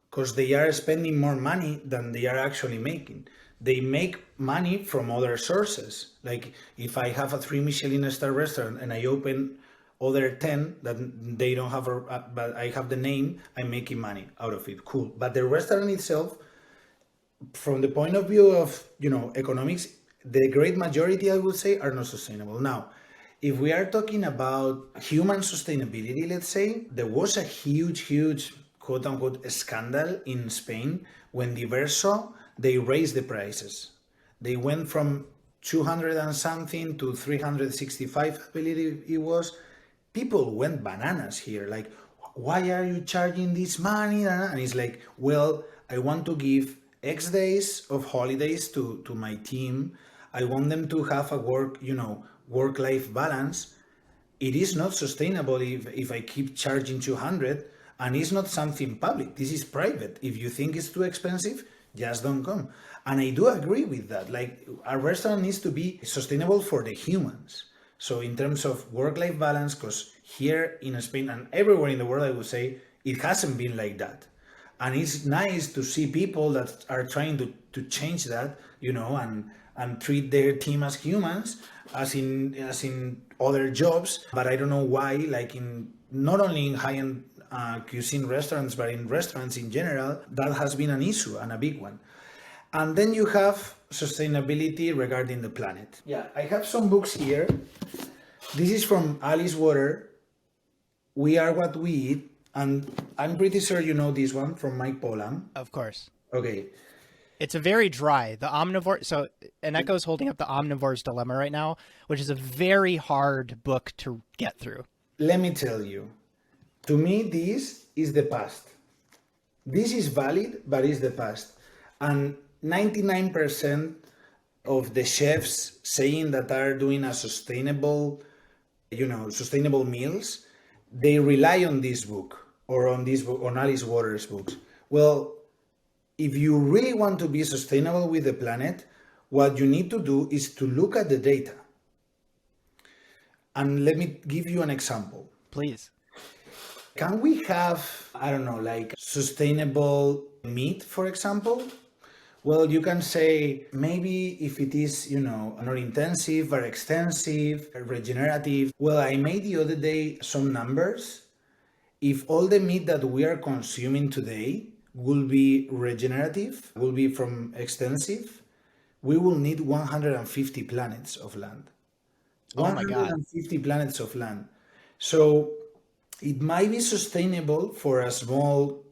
because they are spending more money than they are actually making. They make money from other sources. Like if I have a 3 Michelin star restaurant and I open other 10 that they don't have, but I have the name, I'm making money out of it. Cool. But the restaurant itself, from the point of view of, economics, the great majority, I would say, are not sustainable. Now, if we are talking about human sustainability, let's say, there was a huge quote unquote scandal in Spain when Diverso, they raised the prices. They went from 200 and something to 365, I believe it was. People went bananas here. Like, why are you charging this money? And it's like, well, I want to give X days of holidays to my team. I want them to have a work-life balance. It is not sustainable if I keep charging 200, and it's not something public. This is private. If you think it's too expensive, just don't come. And I do agree with that. Like, a restaurant needs to be sustainable for the humans. So in terms of work-life balance, because here in Spain and everywhere in the world, I would say it hasn't been like that. And it's nice to see people that are trying to change that, and treat their team as humans, as in other jobs. But I don't know why, like in not only in high-end cuisine restaurants, but in restaurants in general, that has been an issue and a big one. And then you have sustainability regarding the planet. Yeah, I have some books here. This is from Alice Water, We Are What We Eat, and I'm pretty sure you know this one from Mike Pollan. Of course. Okay. It's a very dry, the omnivore. So Eneko's holding up the Omnivore's Dilemma right now, which is a very hard book to get through. Let me tell you, to me, this is the past. This is valid, but it's the past. And 99% of the chefs saying that are doing a sustainable meals, they rely on this book or on Alice Waters' books. Well, if you really want to be sustainable with the planet, what you need to do is to look at the data. And let me give you an example. Please. Can we have, I don't know, like sustainable meat, for example? Well, you can say maybe if it is, not intensive or extensive, regenerative. Well, I made the other day some numbers. If all the meat that we are consuming today will be regenerative, will be from extensive, we will need 150 planets of land. Oh my God. 150 planets of land. So it might be sustainable for a small,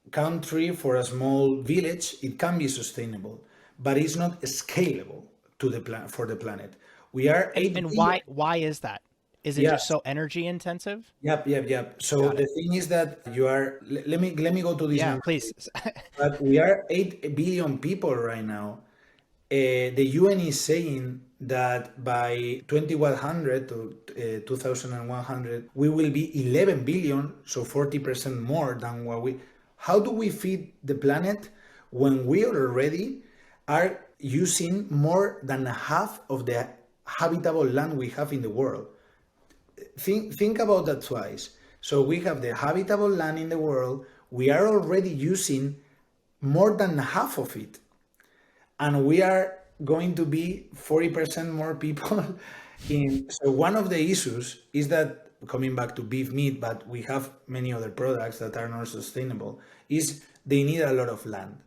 country, for a small village. It can be sustainable, but it's not scalable to for the planet. We are 8 And billion. why is that? Is it Yeah. just so energy intensive? Yep. So the thing is that you are. Let me go to this Yeah, number. please. But we are 8 billion people right now. The UN is saying that by 2100 to 2100, we will be 11 billion, so 40% more than what we. How do we feed the planet when we already are using more than half of the habitable land we have in the world? Think about that twice. So we have the habitable land in the world. We are already using more than half of it. And we are going to be 40% more people so one of the issues is that, coming back to beef meat, but we have many other products that are not sustainable, is they need a lot of land.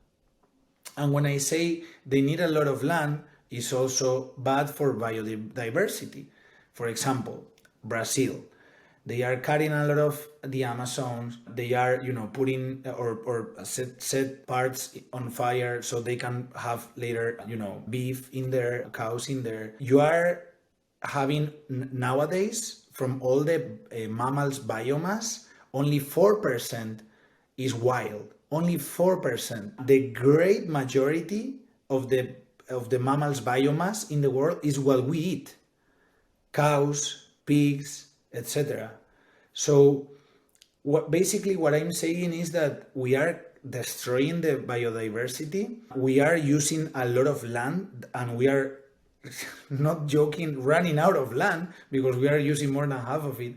And when I say they need a lot of land, it's also bad for biodiversity. For example, Brazil, they are cutting a lot of the Amazon. They are, putting or set parts on fire so they can have later, beef in there, cows in there. You are having nowadays from all the mammals biomass, only 4% is wild. Only 4%. The great majority of the mammals biomass in the world is what we eat. Cows, pigs, etc. So what I'm saying is that we are destroying the biodiversity. We are using a lot of land, and we are not joking, running out of land because we are using more than half of it.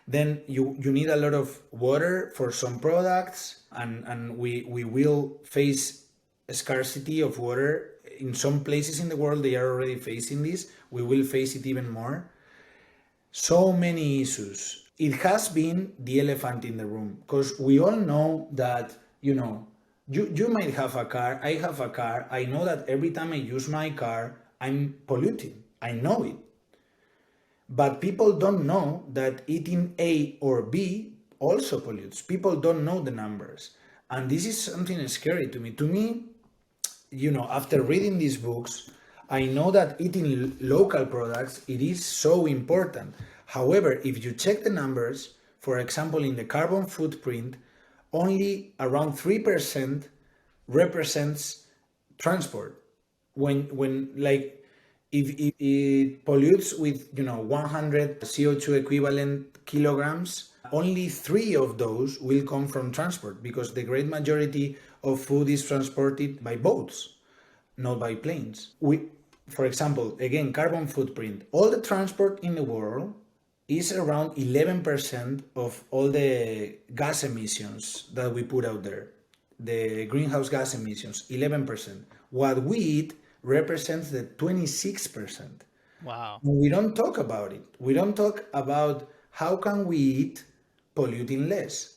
Then you need a lot of water for some products, and we will face a scarcity of water. In some places in the world, they are already facing this. We will face it even more. So many issues. It has been the elephant in the room, because we all know that, you might have a car, I have a car, I know that every time I use my car, I'm polluting. I know it. But people don't know that eating A or B also pollutes. People don't know the numbers. And this is something scary to me. To me, after reading these books, I know that eating local products, it is so important. However, if you check the numbers, for example, in the carbon footprint, only around 3% represents transport. When like if it pollutes with 100 CO2 equivalent kilograms, only 3 of those will come from transport, because the great majority of food is transported by boats, not by planes. For example, again, carbon footprint. All the transport in the world is around 11% of all the gas emissions that we put out there. The greenhouse gas emissions, 11%. What we eat represents the 26%. Wow. We don't talk about it. We don't talk about how can we eat polluting less.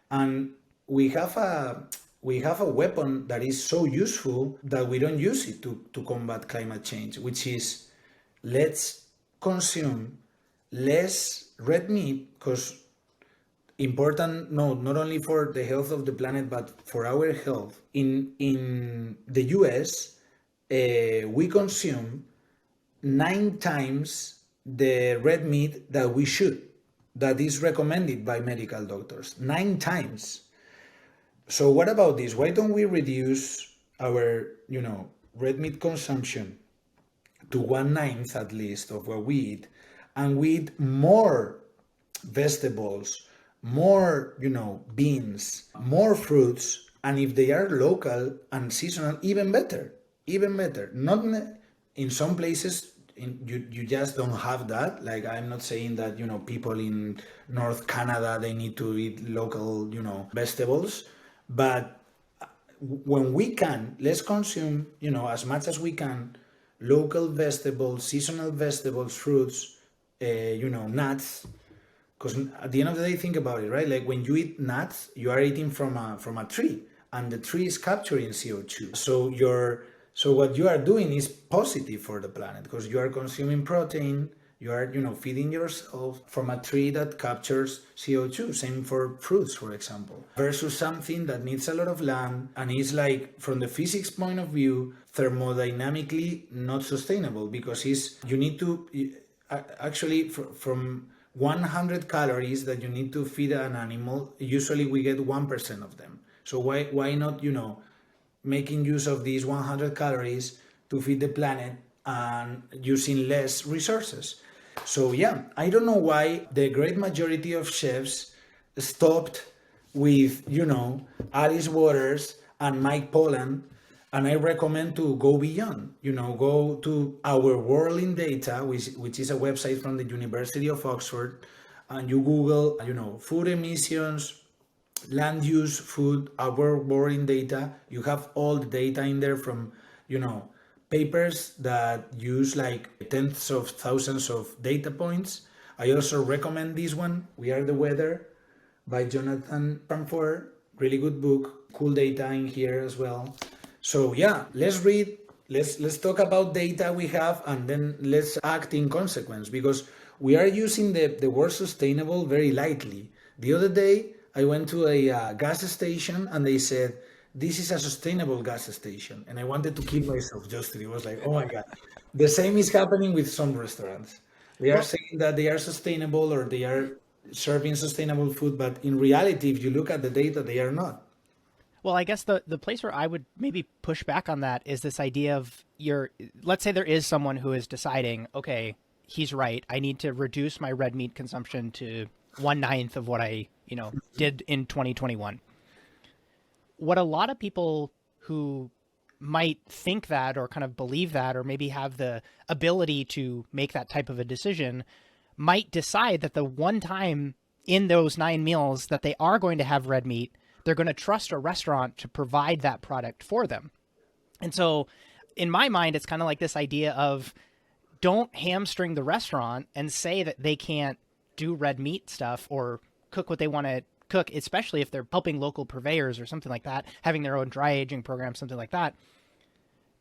And we have a weapon that is so useful that we don't use it to combat climate change, which is, let's consume less red meat, because important, not only for the health of the planet, but for our health. In the US, we consume 9 times the red meat that we should, that is recommended by medical doctors. 9 times. So what about this? Why don't we reduce our, red meat consumption to 1/9 at least of what we eat, and we eat more vegetables, more, beans, more fruits, and if they are local and seasonal, even better. Not in some places, you just don't have that. Like, I'm not saying that, people in North Canada, they need to eat local, vegetables. But when we can, let's consume, as much as we can, local vegetables, seasonal vegetables, fruits, nuts. Because at the end of the day, think about it, right? Like, when you eat nuts, you are eating from a tree, and the tree is capturing CO2. So what you are doing is positive for the planet, because you are consuming protein, you are, feeding yourself from a tree that captures CO2. Same for fruits, for example, versus something that needs a lot of land and is, like, from the physics point of view, thermodynamically not sustainable, because you need to actually from 100 calories that you need to feed an animal, usually we get 1% of them. So why not, making use of these 100 calories to feed the planet and using less resources? So yeah, I don't know why the great majority of chefs stopped with, Alice Waters and Mike Pollan, and I recommend to go beyond, go to Our World in Data, which is a website from the University of Oxford, and you Google, food emissions, land use, food, Our World in Data. You have all the data in there from, papers that use like tens of thousands of data points. I also recommend this one, We Are the Weather, by Jonathan Pamford. Really good book, cool data in here as well. So yeah, let's read, let's talk about data we have, and then let's act in consequence, because we are using the word sustainable very lightly. The other day, I went to a gas station and they said, this is a sustainable gas station. And I wanted to keep myself just, it was like, oh my God. The same is happening with some restaurants. They are Well, saying that they are sustainable or they are serving sustainable food, but in reality, if you look at the data, they are not. Well, I guess the place where I would maybe push back on that is this idea of let's say there is someone who is deciding, okay, he's right. I need to reduce my red meat consumption to 1/9 of what I, did in 2021. What a lot of people who might think that or kind of believe that or maybe have the ability to make that type of a decision might decide that the one time in those 9 meals that they are going to have red meat, they're going to trust a restaurant to provide that product for them. And so in my mind, it's kind of like this idea of don't hamstring the restaurant and say that they can't do red meat stuff or cook what they want to cook, especially if they're helping local purveyors or something like that, having their own dry aging program, something like that.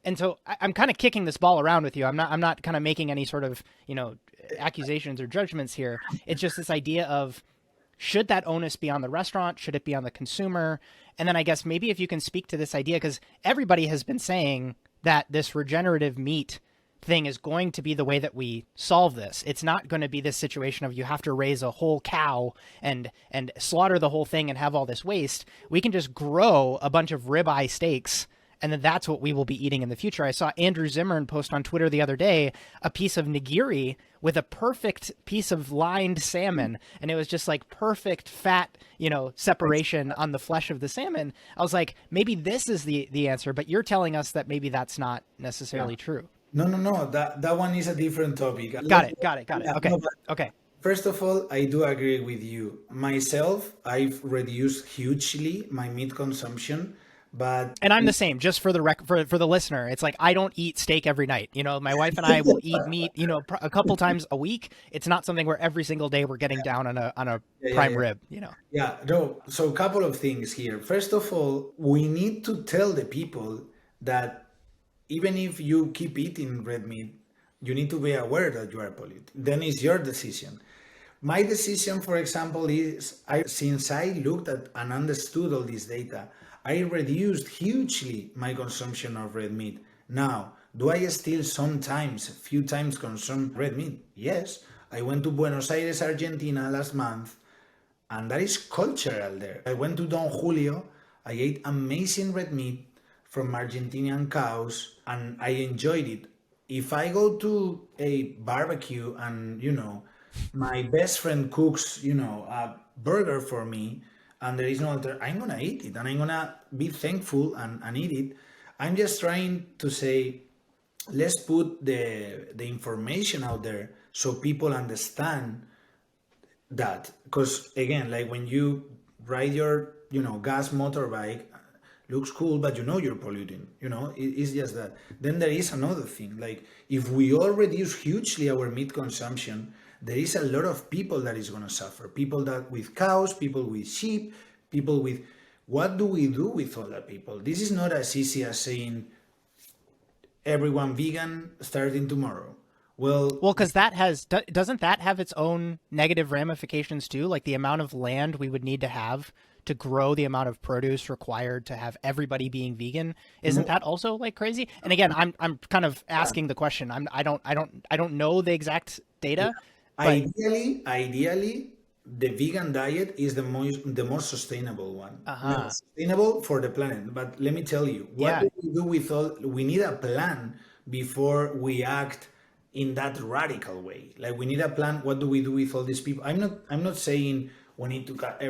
And so I'm kind of kicking this ball around with you. I'm not kind of making any sort of, accusations or judgments here. It's just this idea of, should that onus be on the restaurant? Should it be on the consumer? And then I guess maybe if you can speak to this idea, because everybody has been saying that this regenerative meat thing is going to be the way that we solve this. It's not going to be this situation of you have to raise a whole cow and slaughter the whole thing and have all this waste. We can just grow a bunch of ribeye steaks, and then that's what we will be eating in the future. I saw Andrew Zimmern post on Twitter the other day a piece of nigiri with a perfect piece of lined salmon, and it was just like perfect fat, separation on the flesh of the salmon. I was like, maybe this is the answer, but you're telling us that maybe that's not necessarily true. No. That one is a different topic. Got it. Okay. No, but Okay. first of all, I do agree with you. Myself, I've reduced hugely my meat consumption, but And I'm the same, just for the for the listener. It's like, I don't eat steak every night. My wife and I will eat meat, a couple times a week. It's not something where every single day we're getting down on a prime rib, yeah, no. So a couple of things here. First of all, we need to tell the people that even if you keep eating red meat, you need to be aware that you are polluting. Then it's your decision. My decision, for example, is since I looked at and understood all this data, I reduced hugely my consumption of red meat. Now, do I still sometimes, a few times, consume red meat? Yes. I went to Buenos Aires, Argentina last month, and that is cultural there. I went to Don Julio, I ate amazing red meat from Argentinian cows, and I enjoyed it. If I go to a barbecue and, my best friend cooks, a burger for me, and there is no other, I'm gonna eat it, and I'm gonna be thankful and eat it. I'm just trying to say, let's put the information out there so people understand that. Because again, like when you ride your, gas motorbike, looks cool, but you're polluting. It's just that. Then there is another thing. Like if we all reduce hugely our meat consumption, there is a lot of people that is going to suffer. People that with cows, people with sheep, people with. What do we do with all that people? This is not as easy as saying everyone vegan starting tomorrow. Well, because doesn't that have its own negative ramifications too? Like the amount of land we would need to have to grow the amount of produce required to have everybody being vegan. Isn't that also like crazy? And again, I'm kind of asking the question. I don't know the exact data. But ideally, the vegan diet is the most sustainable one. Sustainable for the planet. But let me tell you, what do we do with all? We need a plan before we act in that radical way. Like we need a plan. What do we do with all these people? I'm not saying we need to cut.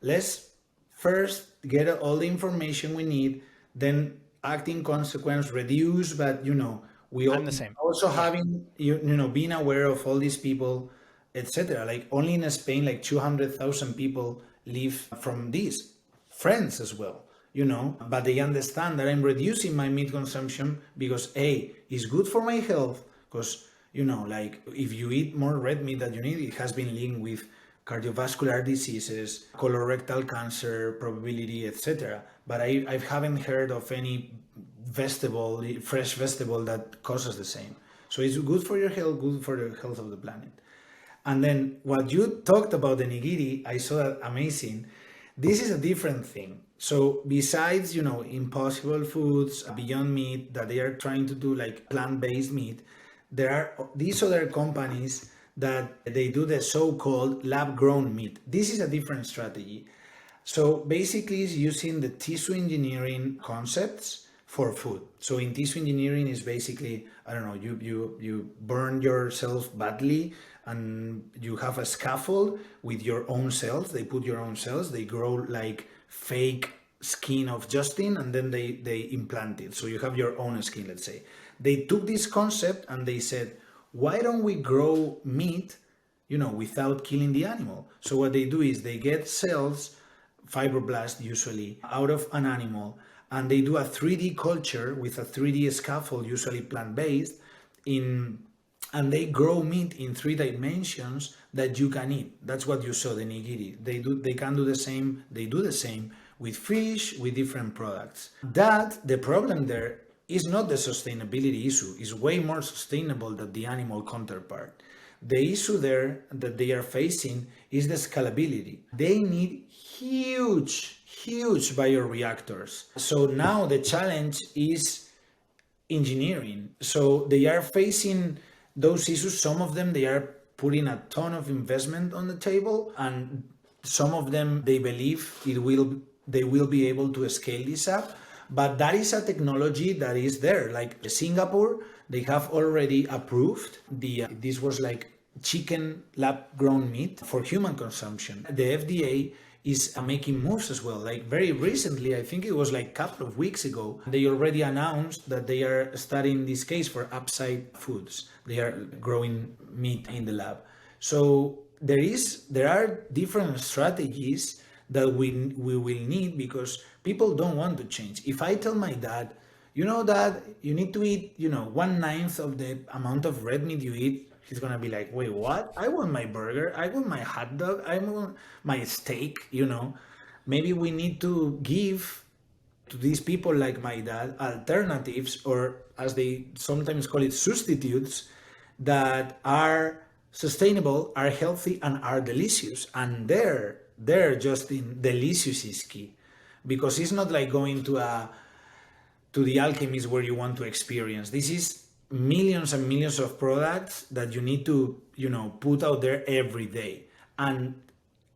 Let's first get all the information we need, then act in consequence, reduce. But we I'm the same. Also having being aware of all these people, etc. Like only in Spain, like 200,000 people live from these friends as well. But they understand that I'm reducing my meat consumption because it's good for my health. Because like if you eat more red meat than you need, it has been linked with cardiovascular diseases, colorectal cancer probability, etc. But I haven't heard of any fresh vegetable that causes the same. So it's good for your health, good for the health of the planet. And then what you talked about the nigiri, I saw that amazing. This is a different thing. So besides, Impossible Foods, Beyond Meat, that they are trying to do like plant-based meat, there are these other companies that they do the so-called lab-grown meat. This is a different strategy. So basically it's using the tissue engineering concepts for food. So in tissue engineering is basically, I don't know, you burn yourself badly and you have a scaffold with your own cells. They put your own cells, they grow like fake skin of Justin, and then they implant it. So you have your own skin, let's say. They took this concept and they said, why don't we grow meat, without killing the animal? So what they do is they get cells, fibroblasts usually, out of an animal, and they do a 3D culture with a 3D scaffold, usually plant-based, and they grow meat in 3 dimensions that you can eat. That's what you saw, the nigiri. They do the same with fish, with different products. The problem there is not the sustainability issue. It's way more sustainable than the animal counterpart. The issue there that they are facing is the scalability. They need huge bioreactors. So now the challenge is engineering. So they are facing those issues. Some of them, they are putting a ton of investment on the table, and some of them, they believe they will be able to scale this up. But that is a technology that is there. Like Singapore, they have already approved this was like chicken lab-grown meat for human consumption. The FDA is making moves as well. Like very recently, I think it was like a couple of weeks ago, they already announced that they are studying this case for Upside Foods. They are growing meat in the lab. So there are different strategies that we will need, because people don't want to change. If I tell my dad, Dad, you need to eat, 1/9 of the amount of red meat you eat, he's gonna be like, wait, what? I want my burger, I want my hot dog, I want my steak, Maybe we need to give to these people like my dad alternatives, or as they sometimes call it, substitutes, that are sustainable, are healthy, and are delicious. And they're just in delicious is key, because it's not like going to the Alchemist where you want to experience. This is millions and millions of products that you need to, put out there every day. And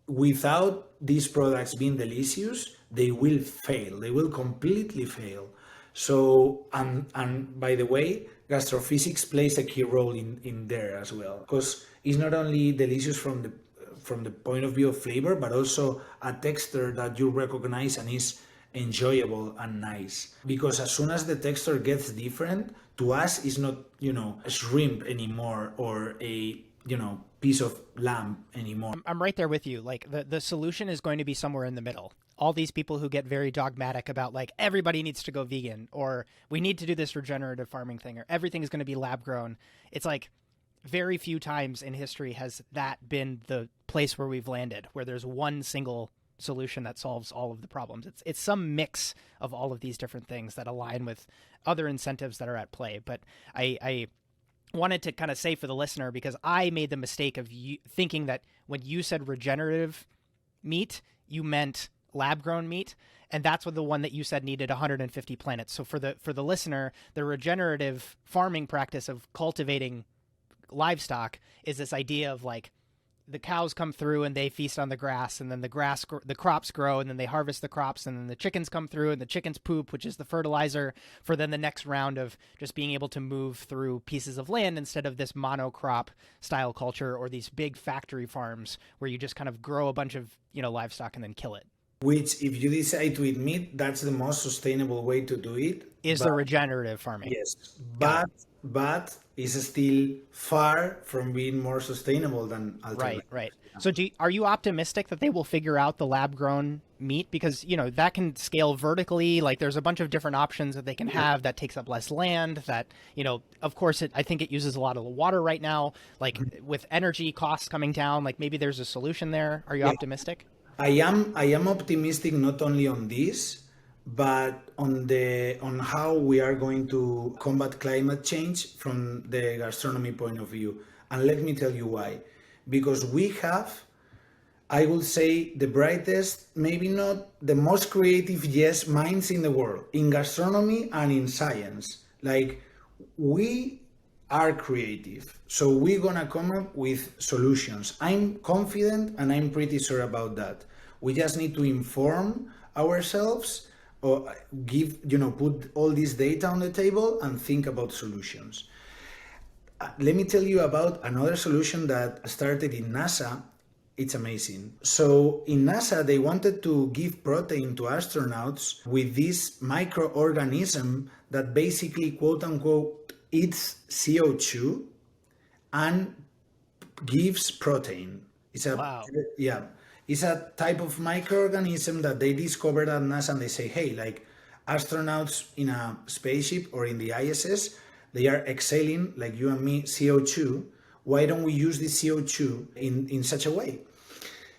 without these products being delicious, they will fail. They will completely fail. So, and by the way, gastrophysics plays a key role in there as well, because it's not only delicious from the point of view of flavor, but also a texture that you recognize and is enjoyable and nice. Because as soon as the texture gets different, to us it's not, a shrimp anymore, or a, piece of lamb anymore. I'm right there with you. Like the solution is going to be somewhere in the middle. All these people who get very dogmatic about like everybody needs to go vegan, or we need to do this regenerative farming thing, or everything is going to be lab grown. It's like very few times in history has that been the place where we've landed, where there's one single solution that solves all of the problems. It's some mix of all of these different things that align with other incentives that are at play. But I wanted to kind of say for the listener, because I made the mistake of thinking that when you said regenerative meat, you meant lab-grown meat, and that's what the one that you said needed 150 planets. So for the listener, the regenerative farming practice of cultivating livestock is this idea of like the cows come through and they feast on the grass, and then the crops grow, and then they harvest the crops, and then the chickens come through and the chickens poop, which is the fertilizer for then the next round of just being able to move through pieces of land, instead of this monocrop style culture or these big factory farms where you just kind of grow a bunch of, livestock and then kill it. Which, if you decide to eat meat, that's the most sustainable way to do it. Is the regenerative farming. Yes, but is still far from being more sustainable than alternative. Right. So are you optimistic that they will figure out the lab-grown meat? Because, that can scale vertically. Like there's a bunch of different options that they can have that takes up less land, that, of course, I think it uses a lot of the water right now. Like with energy costs coming down, like maybe there's a solution there. Are you optimistic? I am optimistic not only on this, but on how we are going to combat climate change from the gastronomy point of view. And let me tell you why. Because we have, I would say, the brightest, maybe not the most creative, yes, minds in the world, in gastronomy and in science. Like, we are creative. So we're gonna come up with solutions. I'm confident and I'm pretty sure about that. We just need to inform ourselves or put all this data on the table and think about solutions. Let me tell you about another solution that started in NASA. It's amazing. So in NASA, they wanted to give protein to astronauts with this microorganism that basically, quote unquote, eats CO2 and gives protein. It's a Wow. yeah, it's a type of microorganism that they discovered at NASA, and they say, hey, like astronauts in a spaceship or in the ISS, they are exhaling like you and me CO2. Why don't we use this CO2 in such a way?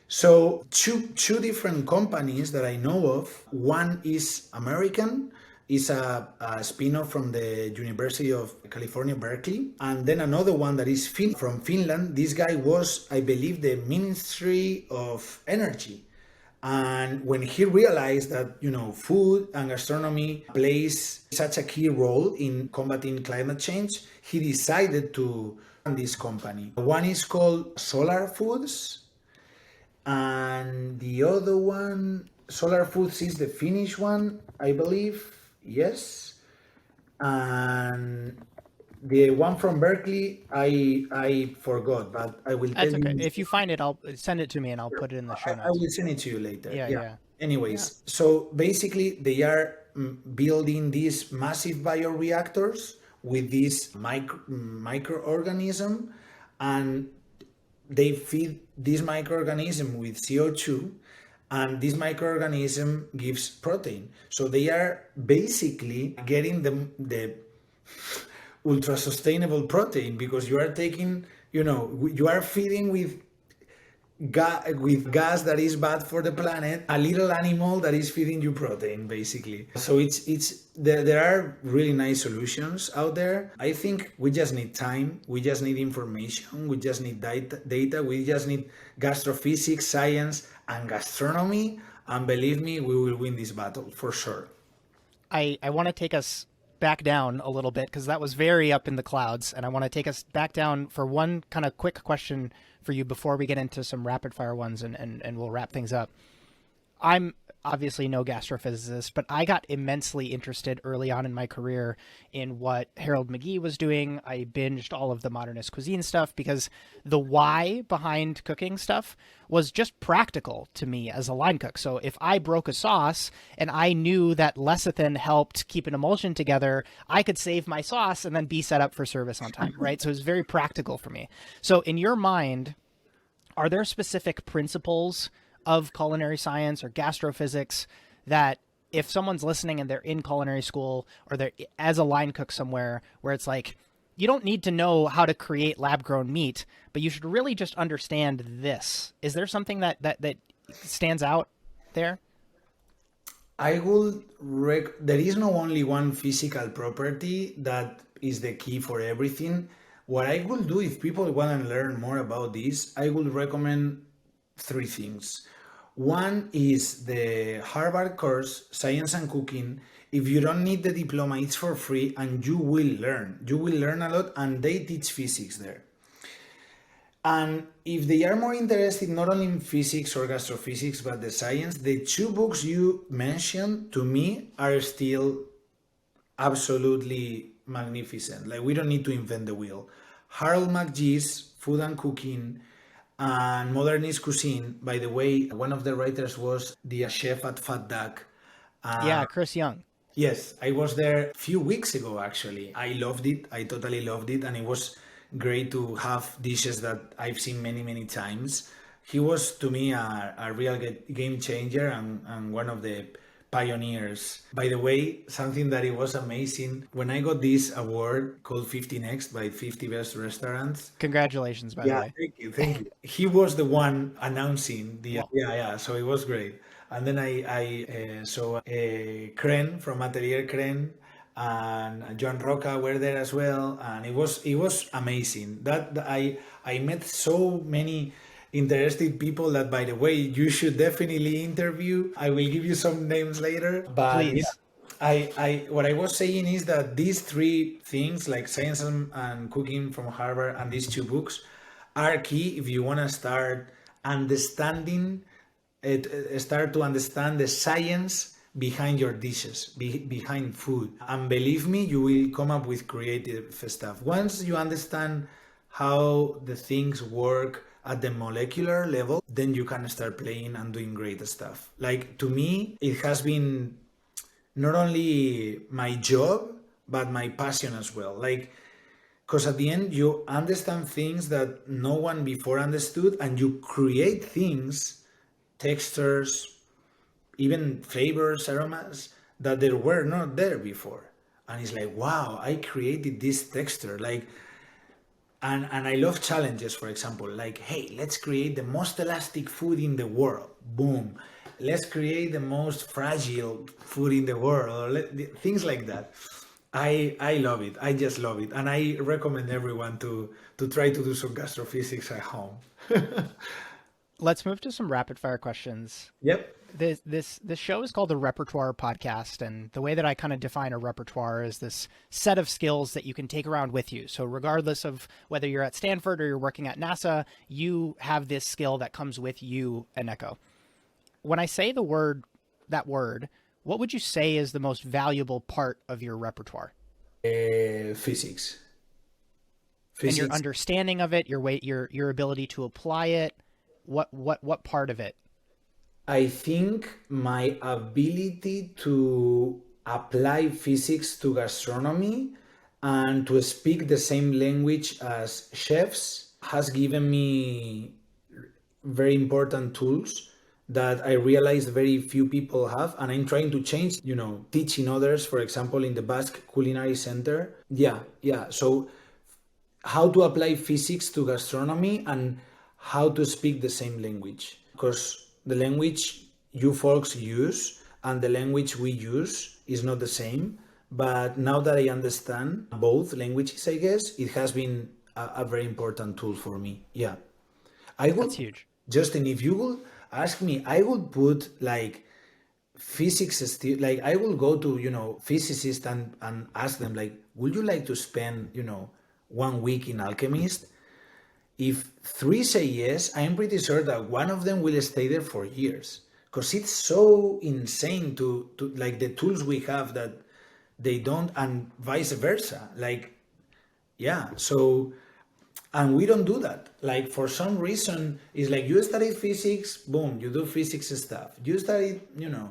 So two different companies that I know of. One is American, is a spin-off from the University of California, Berkeley. And then another one that is from Finland. This guy was, I believe, the Ministry of Energy. And when he realized that, food and gastronomy plays such a key role in combating climate change, he decided to run this company. One is called Solar Foods, and the other one, Solar Foods, is the Finnish one, I believe. Yes. And the one from Berkeley, I forgot, but I will That's tell okay. you. If you find it, I'll send it to me and I'll put it in the show I notes. will send it to you later. Yeah. Anyways, so basically they are building these massive bioreactors with this microorganism, and they feed this microorganism with CO2, and this microorganism gives protein. So they are basically getting the ultra sustainable protein, because you are taking, you are feeding with gas that is bad for the planet, a little animal that is feeding you protein, basically. So there are really nice solutions out there. I think we just need time, we just need information, we just need data, we just need gastrophysics, science, and gastronomy, and believe me, we will win this battle for sure. I want to take us back down a little bit because that was very up in the clouds, and I want to take us back down for one kind of quick question for you before we get into some rapid fire ones, and we'll wrap things up. I'm obviously no gastrophysicist, but I got immensely interested early on in my career in what Harold McGee was doing. I binged all of the modernist cuisine stuff because the why behind cooking stuff was just practical to me as a line cook. So if I broke a sauce and I knew that lecithin helped keep an emulsion together, I could save my sauce and then be set up for service on time, right? So it was very practical for me. So in your mind, are there specific principles of culinary science or gastrophysics that if someone's listening and they're in culinary school or they're as a line cook somewhere where it's like, you don't need to know how to create lab-grown meat, but you should really just understand this. Is there something that stands out there? There is no only one physical property that is the key for everything. What I will do, if people want to learn more about this, I would recommend three things. One is the Harvard course, Science and Cooking. If you don't need the diploma, it's for free, and you will learn. You will learn a lot, and they teach physics there. And if they are more interested not only in physics or gastrophysics, but the science, the two books you mentioned to me are still absolutely magnificent. Like, we don't need to invent the wheel. Harold McGee's Food and Cooking and Modernist Cuisine. By the way, one of the writers was the chef at Fat Duck. Yeah, Chris Young. Yes, I was there a few weeks ago, actually. I loved it. I totally loved it. And it was great to have dishes that I've seen many, many times. He was, to me, a real game changer and one of the pioneers. By the way, something that it was amazing, when I got this award called 50 Next by 50 Best Restaurants. Congratulations, by the way. Thank you. He was the one announcing the Wow. so it was great. And then I saw Kren from Atelier Kren and John Roca were there as well, and it was amazing. That I met so many interested people that, by the way, you should definitely interview. I will give you some names later, but Please. what I was saying is that these three things, like science and cooking from Harvard, and these two books, are key if you want to start understanding it, start to understand the science behind your dishes, behind food. And believe me, you will come up with creative stuff. Once you understand how the things work at the molecular level, then you can start playing and doing great stuff. Like to me, it has been not only my job, but my passion as well. Like, because at the end, you understand things that no one before understood, and you create things, textures, even flavors, aromas that there were not there before. And it's like, wow, I created this texture. Like, and I love challenges, for example, like, hey, let's create the most elastic food in the world. Boom. Let's create the most fragile food in the world, or things like that. I love it. I just love it. And I recommend everyone to try to do some gastrophysics at home. Let's move to some rapid fire questions. Yep. This show is called the Repertoire Podcast, and the way that I kind of define a repertoire is this set of skills that you can take around with you. So regardless of whether you're at Stanford or you're working at NASA, you have this skill that comes with you, Eneko. When I say that word, what would you say is the most valuable part of your repertoire? Physics. And your understanding of it, your ability to apply it. What part of it? I think my ability to apply physics to gastronomy and to speak the same language as chefs has given me very important tools that I realize very few people have, and I'm trying to change, teaching others, for example, in the Basque Culinary Center. Yeah. So how to apply physics to gastronomy and how to speak the same language, because the language you folks use and the language we use is not the same. But now that I understand both languages, I guess it has been a very important tool for me. Yeah. That's huge. Justin, if you will ask me, I would put like physics, like I will go to, physicists and ask them, like, would you like to spend, 1 week in Alchemist? If 3 say yes, I'm pretty sure that one of them will stay there for years, because it's so insane to like the tools we have that they don't, and vice versa. Like, yeah. So, and we don't do that. Like, for some reason, it's like you study physics, boom, you do physics stuff. You study,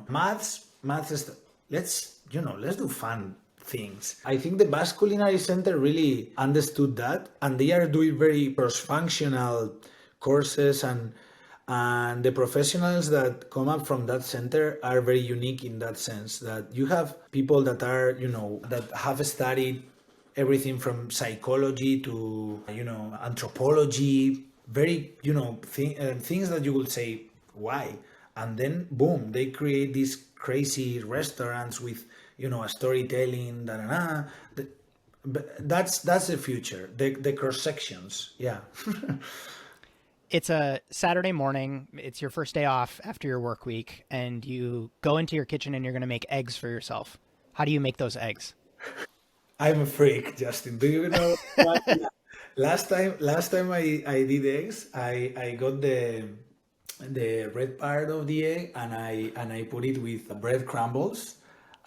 maths stuff. Let's do fun things. I think the Basque Culinary Center really understood that, and they are doing very cross-functional courses, and the professionals that come up from that center are very unique in that sense, that you have people that are, that have studied everything from psychology to, anthropology, very, things that you would say, why? And then, boom, they create these crazy restaurants with, a storytelling, But that's the future, the cross sections. Yeah. It's a Saturday morning. It's your first day off after your work week, and you go into your kitchen and you're going to make eggs for yourself. How do you make those eggs? I'm a freak, Justin. Do you know what? Last time I did eggs, I got the red part of the egg, and I put it with bread crumbles,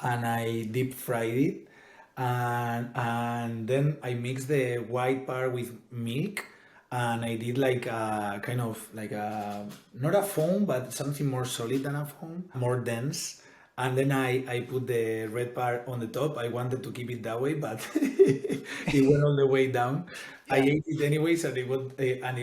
and I deep fried it, and then I mixed the white part with milk, and I did like a kind of like a, not a foam, but something more solid than a foam, more dense. And then I put the red part on the top. I wanted to keep it that way, but it went all the way down. I ate it anyways, and it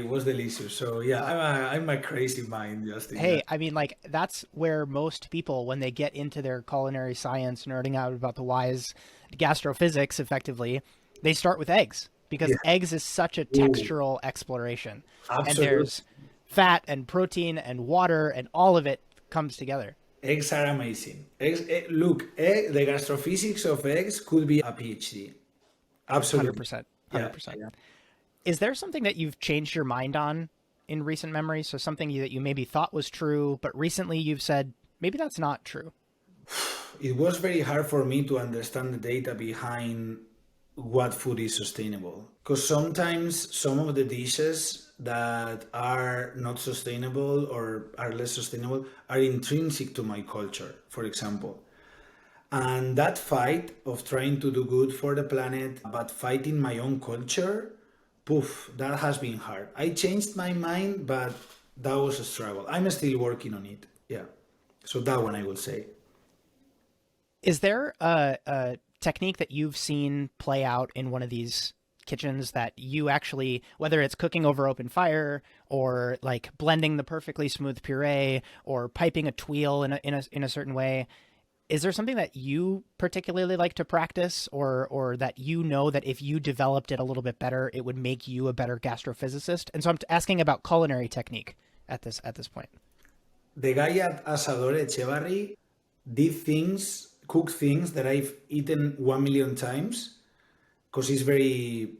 was delicious. So yeah, I'm a crazy mind, Justin. Hey, I mean, like, that's where most people, when they get into their culinary science, nerding out about the whys, gastrophysics, effectively, they start with eggs, because eggs is such a textural exploration. Absolutely. And there's fat and protein and water, and all of it comes together. Eggs are amazing. Look, the gastrophysics of eggs could be a PhD. Absolutely. 100%. 100%. Yeah. Is there something that you've changed your mind on in recent memory? So something that you maybe thought was true, but recently you've said, maybe that's not true. it was very hard for me to understand the data behind what food is sustainable. Because sometimes some of the dishes that are not sustainable or are less sustainable are intrinsic to my culture, for example. And that fight of trying to do good for the planet, but fighting my own culture, poof, that has been hard. I changed my mind, but that was a struggle. I'm still working on it. Yeah. So that one I will say. Is there a technique that you've seen play out in one of these kitchens that you actually, whether it's cooking over open fire or like blending the perfectly smooth puree or piping a tuile in a certain way, is there something that you particularly like to practice or that you know that if you developed it a little bit better, it would make you a better gastrophysicist? And so I'm asking about culinary technique at this point. The guy at Asador Echevarri cook things that I've eaten 1 million times because it's very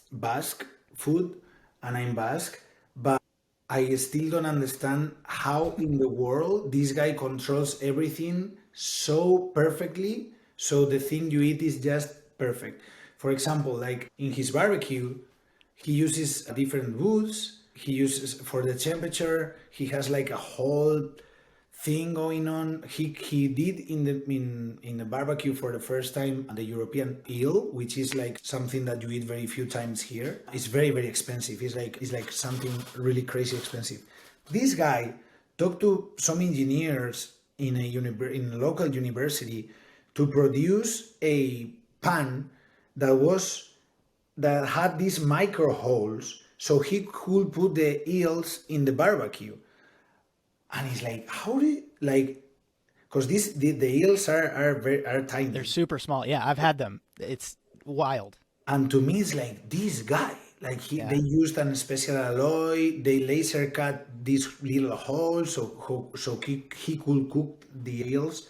Basque food and I'm Basque, but I still don't understand how in the world this guy controls everything so perfectly. So the thing you eat is just perfect. For example, like in his barbecue, he uses different woods. He uses for the temperature. He has like a whole thing going on. He did in the barbecue for the first time the European eel, which is like something that you eat very few times here. It's very very expensive. It's like something really crazy expensive. This guy talked to some engineers in a local university to produce a pan that had these micro holes so he could put the eels in the barbecue. And he's like, how do you, like, because the eels are tiny. They're super small. Yeah, I've had them. It's wild. And to me, it's like this guy, like they used a special alloy. They laser cut these little holes so he could cook the eels.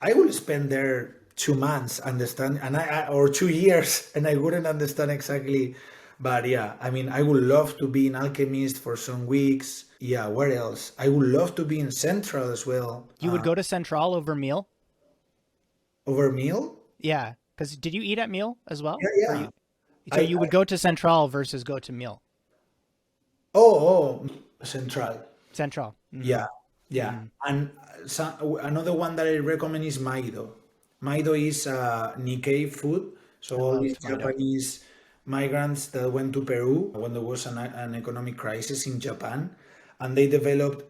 I would spend there 2 months understand, or 2 years, and I wouldn't understand exactly. But yeah, I mean, I would love to be an alchemist for some weeks. Yeah, where else? I would love to be in Central as well. You would go to Central over meal? Over meal? Yeah, because did you eat at meal as well? Yeah. So you would go to Central versus go to meal? Oh, Central. Central. Mm-hmm. Yeah. Mm-hmm. And another one that I recommend is Maido. Maido is Nikkei food. So all these Japanese migrants that went to Peru when there was an economic crisis in Japan, and they developed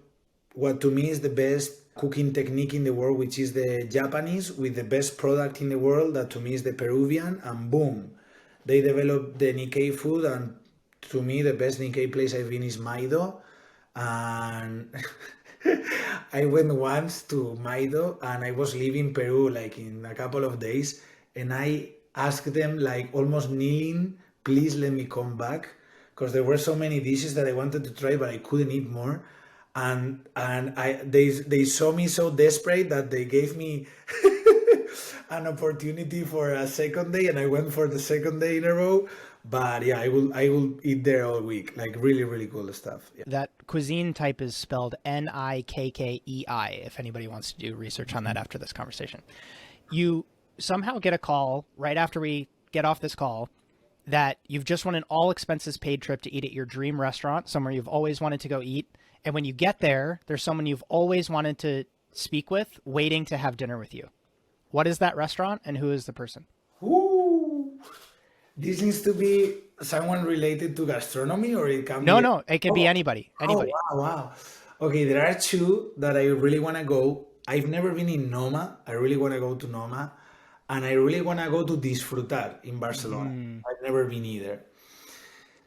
what to me is the best cooking technique in the world, which is the Japanese with the best product in the world, that to me is the Peruvian, and boom, they developed the Nikkei food, and to me the best Nikkei place I've been is Maido. And I went once to Maido and I was leaving Peru like in a couple of days, and I asked them like almost kneeling, please let me come back, because there were so many dishes that I wanted to try but I couldn't eat more. And they saw me so desperate that they gave me an opportunity for a second day, and I went for the second day in a row. But yeah, I will eat there all week. Like really, really cool stuff. Yeah. That cuisine type is spelled Nikkei, if anybody wants to do research on that after this conversation. You somehow get a call right after we get off this call that you've just won an all expenses paid trip to eat at your dream restaurant, somewhere you've always wanted to go eat. And when you get there, there's someone you've always wanted to speak with waiting to have dinner with you. What is that restaurant and who is the person? Ooh. This needs to be someone related to gastronomy, or it can be... No, it can be anybody. Anybody. Oh, wow. Okay, there are two that I really want to go. I've never been in Noma. I really want to go to Noma. And I really want to go to Disfrutar in Barcelona. I've never been either.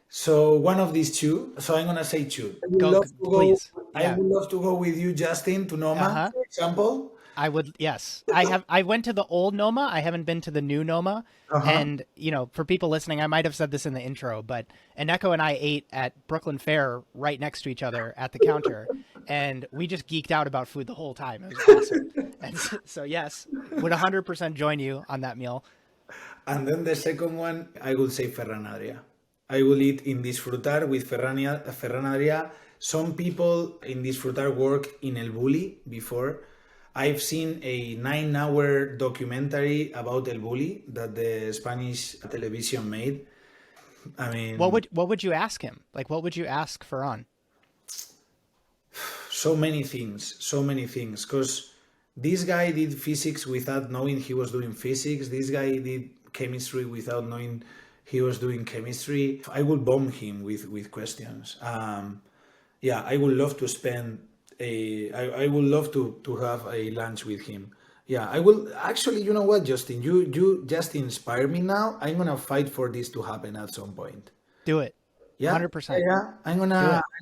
So one of these two. So I'm going to say two. I would love to go with you, Justin, to Noma, for example. I would, yes. I went to the old Noma. I haven't been to the new Noma. And, for people listening, I might have said this in the intro, but Eneko and I ate at Brooklyn Fair right next to each other at the counter. And we just geeked out about food the whole time. It was awesome. And so, yes, would 100% join you on that meal. And then the second one, I would say Ferran Adrià. I will eat in Disfrutar with Ferran Adrià. Some people in Disfrutar work in El Bulli before, I've seen a 9-hour documentary about El Bulli that the Spanish television made. I mean, what would you ask him? Like, what would you ask Ferran? so many things. Because this guy did physics without knowing he was doing physics. This guy did chemistry without knowing he was doing chemistry. I would bomb him with questions. Yeah, I would love to spend I would love to have a lunch with him. Yeah, I will actually. You know what, Justin? You just inspire me now. I'm gonna fight for this to happen at some point. Do it. Yeah, 100%. yeah. Do it. I'm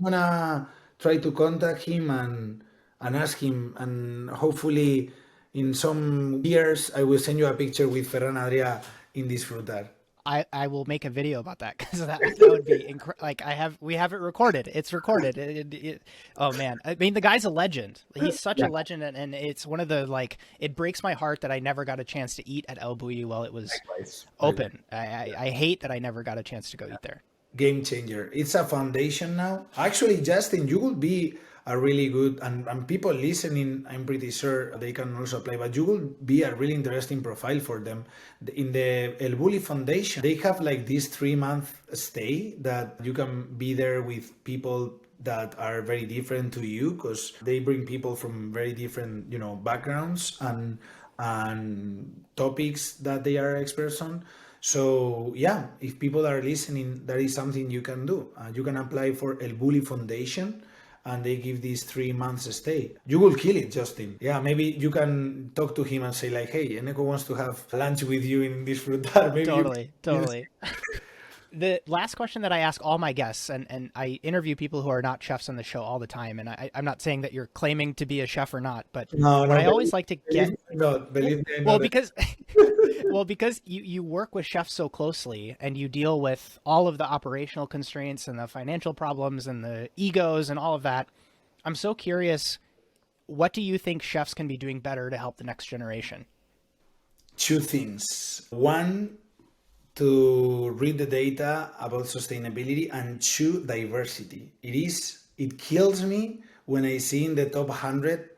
gonna try to contact him and ask him, and hopefully, in some years, I will send you a picture with Ferran Adria in this frutar. I will make a video about that because that would be like we have it recorded. It's recorded. Oh man, I mean the guy's a legend. He's such a legend, and it's one of the like. It breaks my heart that I never got a chance to eat at El Bulli while it was open. I hate that I never got a chance to go eat there. Game changer. It's a foundation now. Actually, Justin, you will be a really good, and people listening, I'm pretty sure they can also apply, but you will be a really interesting profile for them. In the El Bulli Foundation, they have like this 3-month stay that you can be there with people that are very different to you, because they bring people from very different, backgrounds and topics that they are experts on. So yeah, if people are listening, that is something you can do. You can apply for El Bulli Foundation, and they give this 3 months stay. You will kill it, Justin. Yeah, maybe you can talk to him and say like, hey, Eneko wants to have lunch with you in this frutar. Maybe Totally. The last question that I ask all my guests, and I interview people who are not chefs on the show all the time, and I'm not saying that you're claiming to be a chef or not, but what I always like to get... Believe me, well, because you work with chefs so closely, and you deal with all of the operational constraints and the financial problems and the egos and all of that. I'm so curious, what do you think chefs can be doing better to help the next generation? 2 things. 1, to read the data about sustainability, and 2, diversity. It kills me when I see in the top 100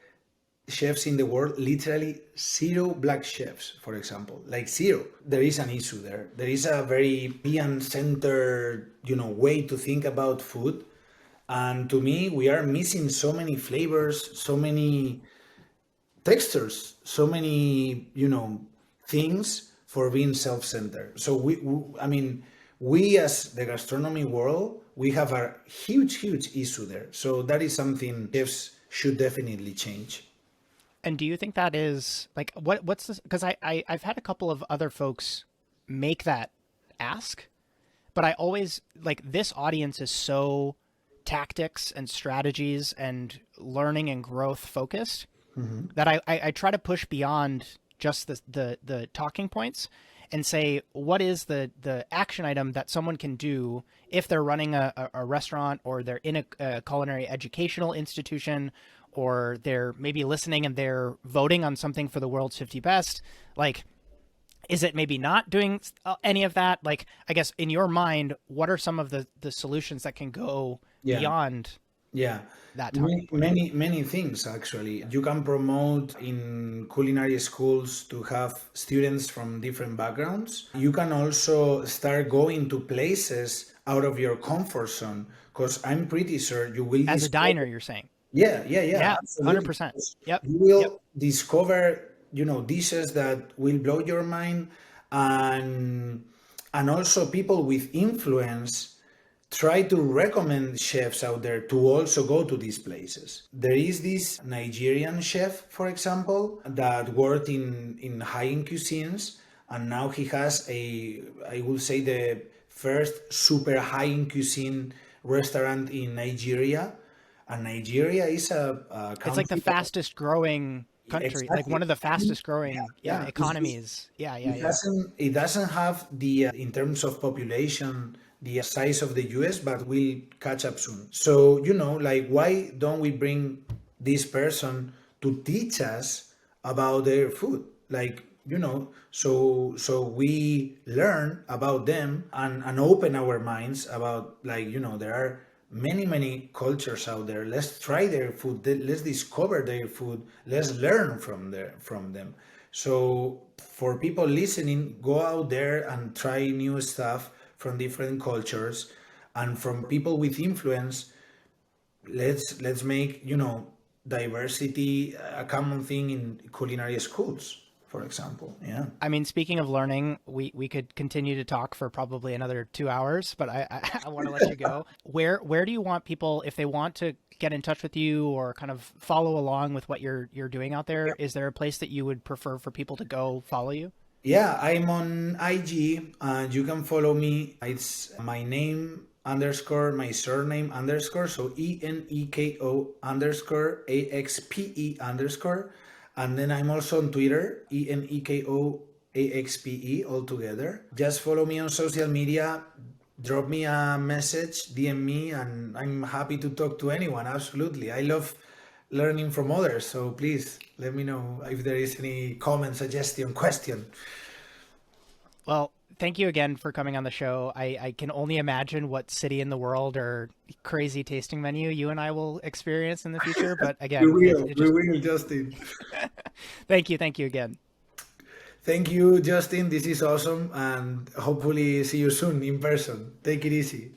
chefs in the world, literally 0 black chefs, for example, like 0. There is an issue there. There is a very European-centered, way to think about food. And to me, we are missing so many flavors, so many textures, so many, things for being self-centered. So we as the gastronomy world, we have a huge issue there. So that is something chefs should definitely change. And do you think that is like what's this? Because I've had a couple of other folks make that ask, but I always like this audience is so tactics and strategies and learning and growth focused that I try to push beyond just the talking points and say, what is the action item that someone can do if they're running a restaurant, or they're in a culinary educational institution, or they're maybe listening and they're voting on something for the world's 50 best. Like, is it maybe not doing any of that? Like, I guess in your mind, what are some of the solutions that can go beyond that talking point? Many things, actually. You can promote in culinary schools to have students from different backgrounds. You can also start going to places out of your comfort zone, because I'm pretty sure you will... As a diner, you're saying? Yeah, absolutely. 100%. Yep. You will discover, dishes that will blow your mind, and also people with influence try to recommend chefs out there to also go to these places. There is this Nigerian chef, for example, that worked in high-end cuisines, and now he has I would say, the first super high-end cuisine restaurant in Nigeria. And Nigeria is a country... It's like the fastest growing country, exactly. Like one of the fastest growing economies. It doesn't have the, in terms of population, the size of the US, but will catch up soon. So, why don't we bring this person to teach us about their food? So we learn about them and open our minds about, there are many cultures out there. Let's try their food. Let's discover their food. Let's learn from them. So for people listening, go out there and try new stuff from different cultures, and from people with influence. Let's make diversity a common thing in culinary schools, for example. Yeah. I mean, speaking of learning, we could continue to talk for probably another 2 hours, but I want to let you go. Where do you want people, if they want to get in touch with you or kind of follow along with what you're doing out there, is there a place that you would prefer for people to go follow you? Yeah, I'm on IG, and you can follow me. It's my name _ my surname _ so ENEKO _AXPE _. And then I'm also on Twitter, ENEKO AXPE altogether. Just follow me on social media, drop me a message, DM me, and I'm happy to talk to anyone. Absolutely. I love learning from others. So please let me know if there is any comment, suggestion, question. Well, thank you again for coming on the show. I can only imagine what city in the world or crazy tasting menu you and I will experience in the future. But again, we will, Justin. Thank you again. Thank you, Justin. This is awesome, and hopefully see you soon in person. Take it easy.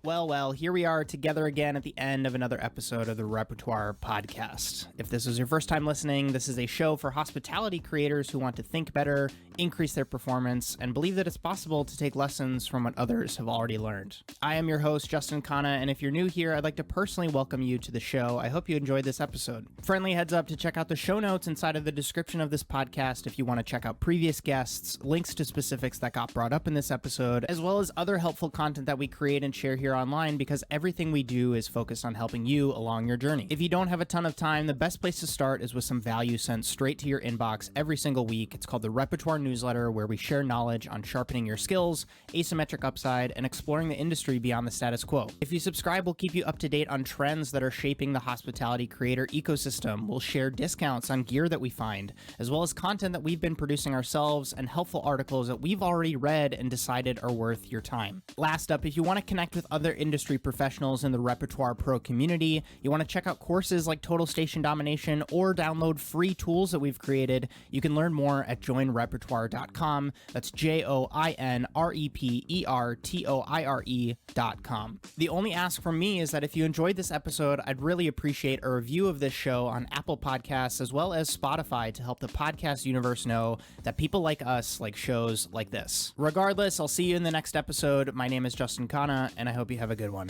Well, here we are together again at the end of another episode of the Repertoire Podcast. If this is your first time listening, this is a show for hospitality creators who want to think better, increase their performance, and believe that it's possible to take lessons from what others have already learned. I am your host, Justin Khanna, and if you're new here, I'd like to personally welcome you to the show. I hope you enjoyed this episode. Friendly heads up to check out the show notes inside of the description of this podcast if you want to check out previous guests, links to specifics that got brought up in this episode, as well as other helpful content that we create and share here online, because everything we do is focused on helping you along your journey. If you don't have a ton of time, the best place to start is with some value sent straight to your inbox every single week. It's called the Repertoire Newsletter, where we share knowledge on sharpening your skills, asymmetric upside, and exploring the industry beyond the status quo. If you subscribe, we'll keep you up to date on trends that are shaping the hospitality creator ecosystem. We'll share discounts on gear that we find, as well as content that we've been producing ourselves and helpful articles that we've already read and decided are worth your time. Last up, if you want to connect with other industry professionals in the Repertoire Pro community, you want to check out courses like Total Station Domination, or download free tools that we've created, you can learn more at joinrepertoire.com. That's JOINREPERTOIRE.com. The only ask from me is that if you enjoyed this episode, I'd really appreciate a review of this show on Apple Podcasts as well as Spotify to help the podcast universe know that people like us like shows like this. Regardless, I'll see you in the next episode. My name is Justin Khanna, and I hope you have a good one.